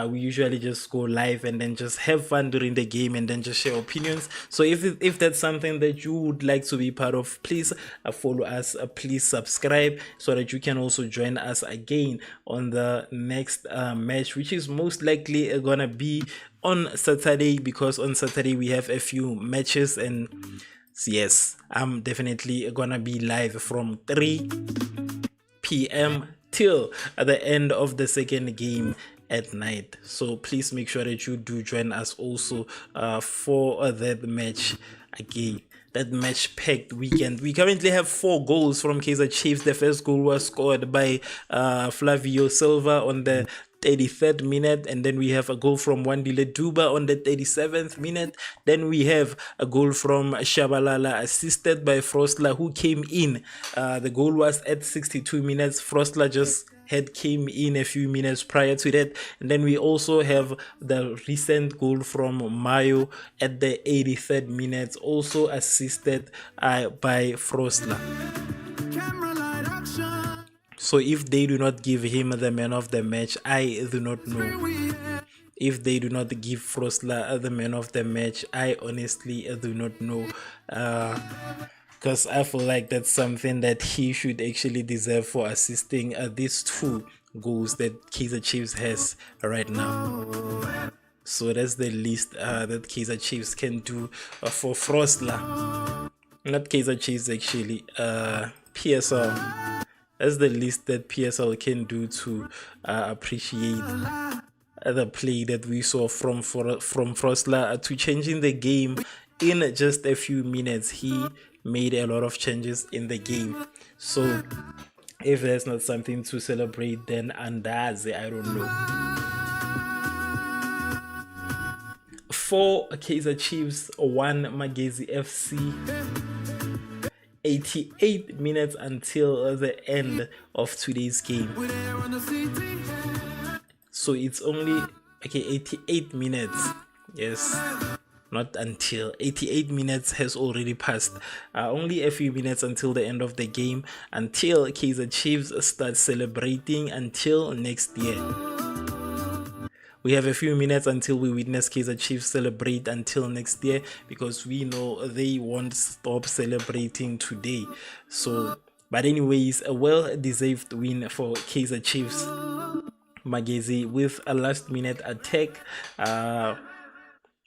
We usually just go live and then just have fun during the game and then just share opinions. So if that's something that you would like to be part of, please follow us, please subscribe so that you can also join us again on the next match, which is most likely gonna be on Saturday, because on Saturday we have a few matches. And yes, I'm definitely gonna be live from 3 p.m. till at the end of the second game at night. So please make sure that you do join us also for that match again, that match packed weekend. We currently have 4 goals from Kaizer Chiefs. The first goal was scored by Flavio Silva on the 33rd minute, and then we have a goal from Wandile Duba on the 37th minute. Then we have a goal from Shabalala assisted by Frosler, who came in. The goal was at 62 minutes. Frosler just had came in a few minutes prior to that. And then we also have the recent goal from Mayo at the 83rd minute, also assisted by Frostler. So if they do not give him the man of the match, I do not know. If they do not give Frostler the man of the match, I honestly do not know. Because I feel like that's something that he should actually deserve for assisting these 2 goals that Kaizer Chiefs has right now. So that's the least that Kaizer Chiefs can do for Frostler. Not Kaizer Chiefs actually, PSL. That's the least that PSL can do to appreciate the play that we saw from Frostler to changing the game in just a few minutes. He made a lot of changes in the game. So if there's not something to celebrate, then andazi, I don't know. For Kaizer Chiefs, 1 Magesi FC. 88 minutes until the end of today's game. So it's only 88 minutes. Yes, not until 88 minutes has already passed. Only a few minutes until the end of the game, until Kaizer Chiefs start celebrating until next year. We have a few minutes until we witness Kaizer Chiefs celebrate until next year, because we know they won't stop celebrating today. So, but anyways, a well-deserved win for Kaizer Chiefs. Magesi with a last-minute attack,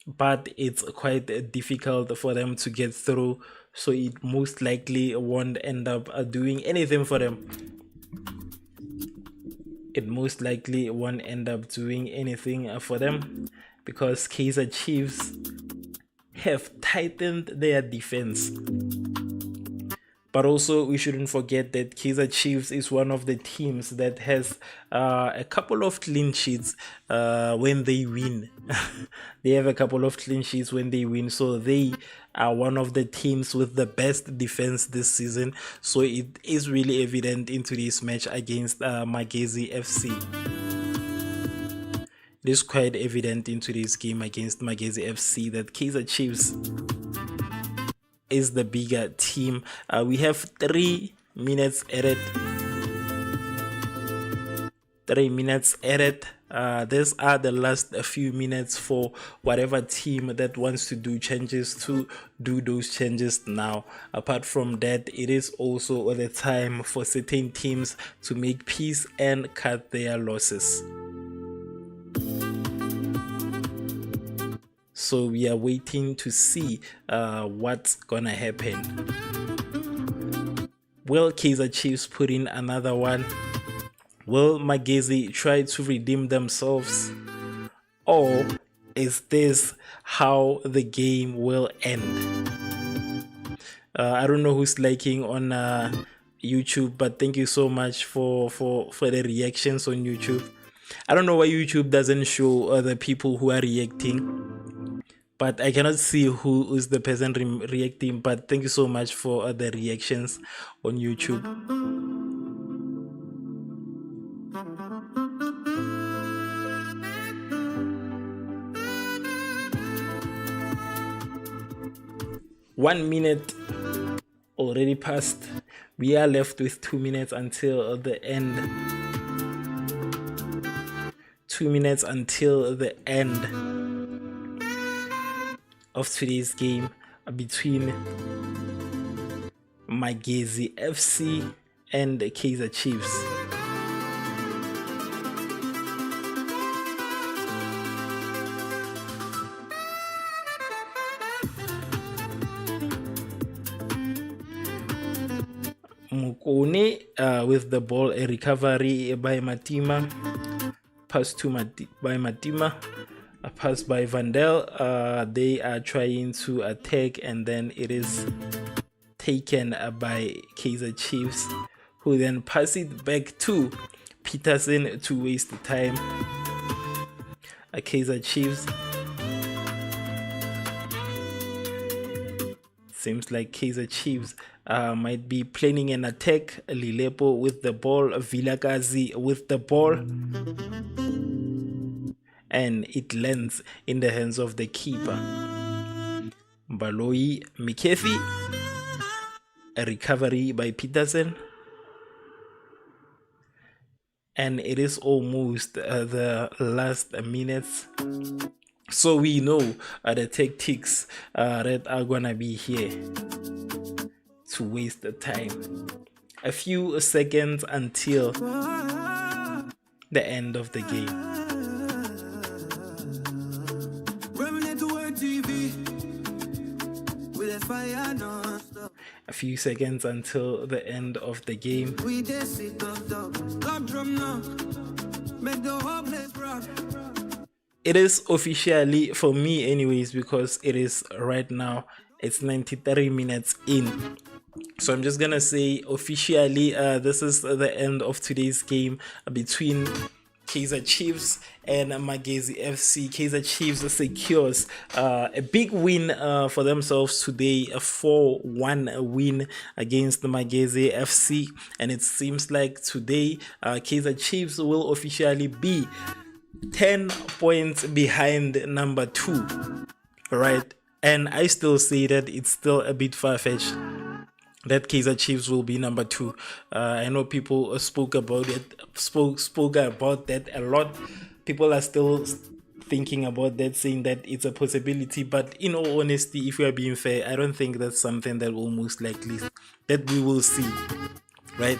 but it's quite difficult for them to get through, so it most likely won't end up doing anything for them. It most likely won't end up doing anything for them, because Kaizer Chiefs have tightened their defense. But also, we shouldn't forget that Kaizer Chiefs is one of the teams that has a couple of clean sheets when they win. They have a couple of clean sheets when they win. So they are one of the teams with the best defense this season. So it is really evident into this match against Magesi FC. It is quite evident into this game against Magesi FC that Kaizer Chiefs is the bigger team. We have 3 minutes added. 3 minutes added. These are the last few minutes for whatever team that wants to do changes to do those changes now. Apart from that, it is also the time for certain teams to make peace and cut their losses. So we are waiting to see what's gonna happen. Will Kaizer Chiefs put in another one? Will Magesi try to redeem themselves? Or is this how the game will end? I don't know who's liking on YouTube, but thank you so much for the reactions on YouTube. I don't know why YouTube doesn't show other people who are reacting, but I cannot see who is the person reacting. But thank you so much for the reactions on YouTube. One minute already passed. We are left with 2 minutes until the end. 2 minutes until the end of today's game between Magesi FC and Kaizer Chiefs. Mukone with the ball, a recovery by Matima, pass to by Matima, a pass by Vandel. They are trying to attack, and then it is taken by Kaizer Chiefs, who then pass it back to Peterson to waste the time. Kaizer Chiefs Seems like Kaizer Chiefs might be planning an attack. Lilepo with the ball, Vilakazi with the ball, and it lands in the hands of the keeper. Baloi Magesi, a recovery by Peterson, and it is almost the last minutes. So we know the tactics that are gonna be here to waste the time. A few seconds until the end of the game. A few seconds until the end of the game. It is officially, for me anyways, because it is right now, it's 93 minutes in. So I'm just gonna say officially this is the end of today's game between Kaizer Chiefs and Magesi FC. Kaizer Chiefs secures a big win for themselves today, a 4-1 win against the Magesi FC, and it seems like today Kaizer Chiefs will officially be 10 points behind number 2, right? And I still say that it's still a bit far-fetched that Kaizer Chiefs will be number 2. I know people spoke about that a lot. People are still thinking about that, saying that it's a possibility, but in all honesty, if we are being fair, I don't think that's something that will most likely that we will see, right?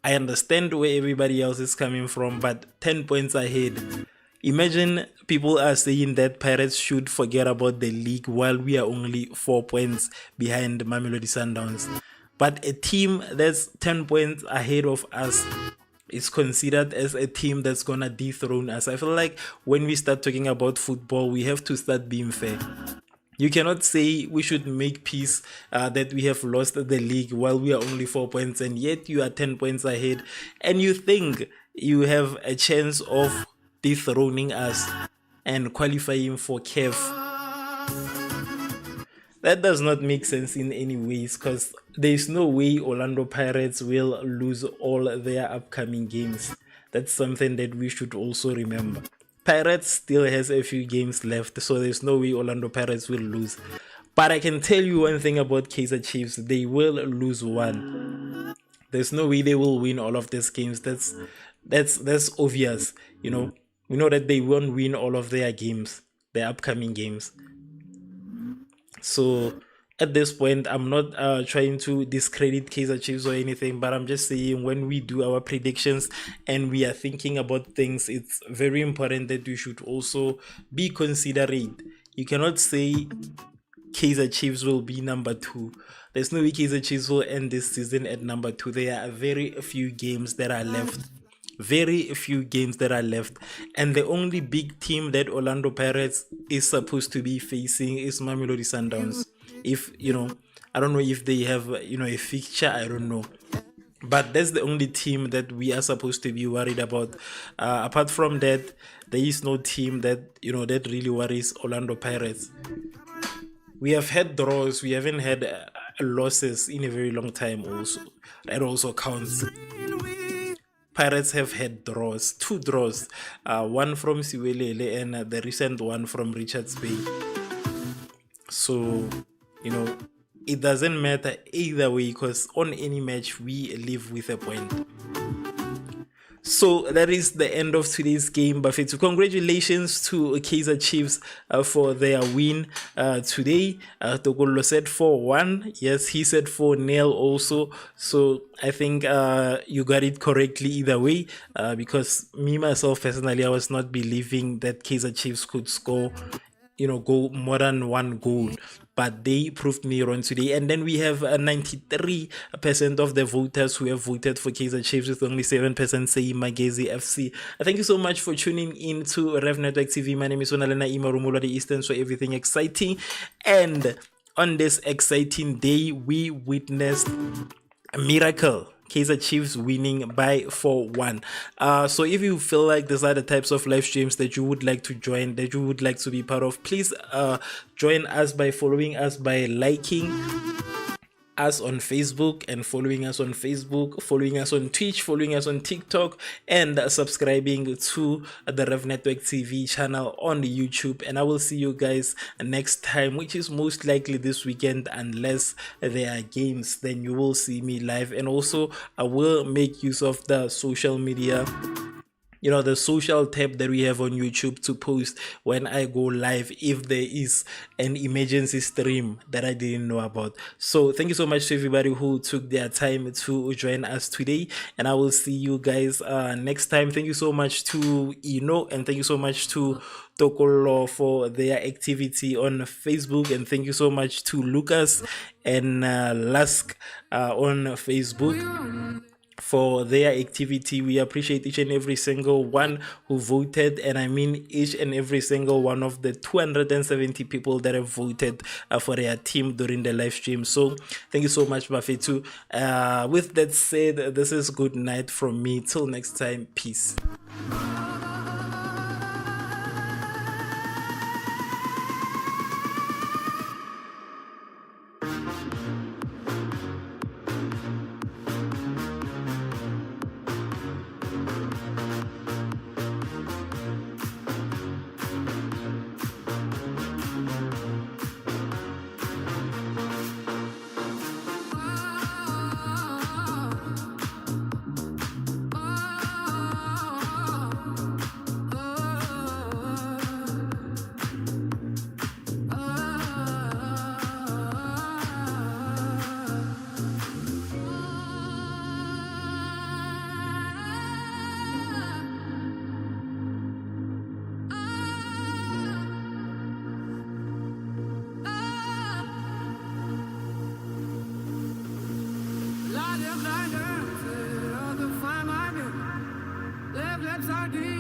I understand where everybody else is coming from, but 10 points ahead. Imagine people are saying that Pirates should forget about the league while we are only 4 points behind Mamelodi Sundowns. But a team that's 10 points ahead of us is considered as a team that's gonna dethrone us. I feel like when we start talking about football, we have to start being fair. You cannot say we should make peace that we have lost the league while we are only 4 points and yet you are 10 points ahead and you think you have a chance of dethroning us and qualifying for CAF. That does not make sense in any ways, because there's no way Orlando Pirates will lose all their upcoming games. That's something that we should also remember. Pirates still has a few games left, so there's no way Orlando Pirates will lose. But I can tell you one thing about Kaizer Chiefs, they will lose one. There's no way they will win all of these games. That's obvious, you know. We know that they won't win all of their games, their upcoming games. So at this point, I'm not trying to discredit Kaizer Chiefs or anything, but I'm just saying when we do our predictions and we are thinking about things, it's very important that we should also be considerate. You cannot say Kaizer Chiefs will be number 2. There's no way Kaizer Chiefs will end this season at number 2. There are very few games that are left. Very few games that are left, and the only big team that Orlando Pirates is supposed to be facing is Mamelodi Sundowns. If I don't know if they have a fixture, I don't know, but that's the only team that we are supposed to be worried about. Apart from that, there is no team that that really worries Orlando Pirates. We have had draws, we haven't had losses in a very long time. Also, that also counts. Pirates have had draws, 2 draws, one from Siwelele and the recent one from Richards Bay. So, it doesn't matter either way, because on any match we live with a point. So that is the end of today's game, Bafethu. Congratulations to Kaizer Chiefs for their win today. Tokolo said 4-1. Yes, he said 4-0 also. So I think you got it correctly either way, because me, myself, personally, I was not believing that Kaizer Chiefs could score go more than 1 goal, but they proved me wrong today. And then we have 93% of the voters who have voted for Kaizer Chiefs, with only 7% saying Magesi FC. Thank you so much for tuning in to Revv Network TV. My name is Sonalena Imarumula, the Eastern, so everything exciting. And on this exciting day, we witnessed a miracle. Kaizer Chiefs winning by 4-1. So if you feel like these are the types of live streams that you would like to join, that you would like to be part of, please join us by following us, by liking us on Facebook and following us on Facebook, following us on Twitch, following us on TikTok, and subscribing to the Revv Network TV channel on YouTube. And I will see you guys next time, which is most likely this weekend, unless there are games, then you will see me live. And also I will make use of the social media, the social tab that we have on YouTube, to post when I go live if there is an emergency stream that I didn't know about. So thank you so much to everybody who took their time to join us today, and I will see you guys next time. Thank you so much to Ino, and thank you so much to Tokolo for their activity on Facebook, and thank you so much to Lucas and Lask on Facebook for their activity. We appreciate each and every single one who voted, and I mean each and every single one of the 270 people that have voted for their team during the live stream. So thank you so much, Bafetu. With that said, this is good night from me. Till next time, peace. Live lips are deep.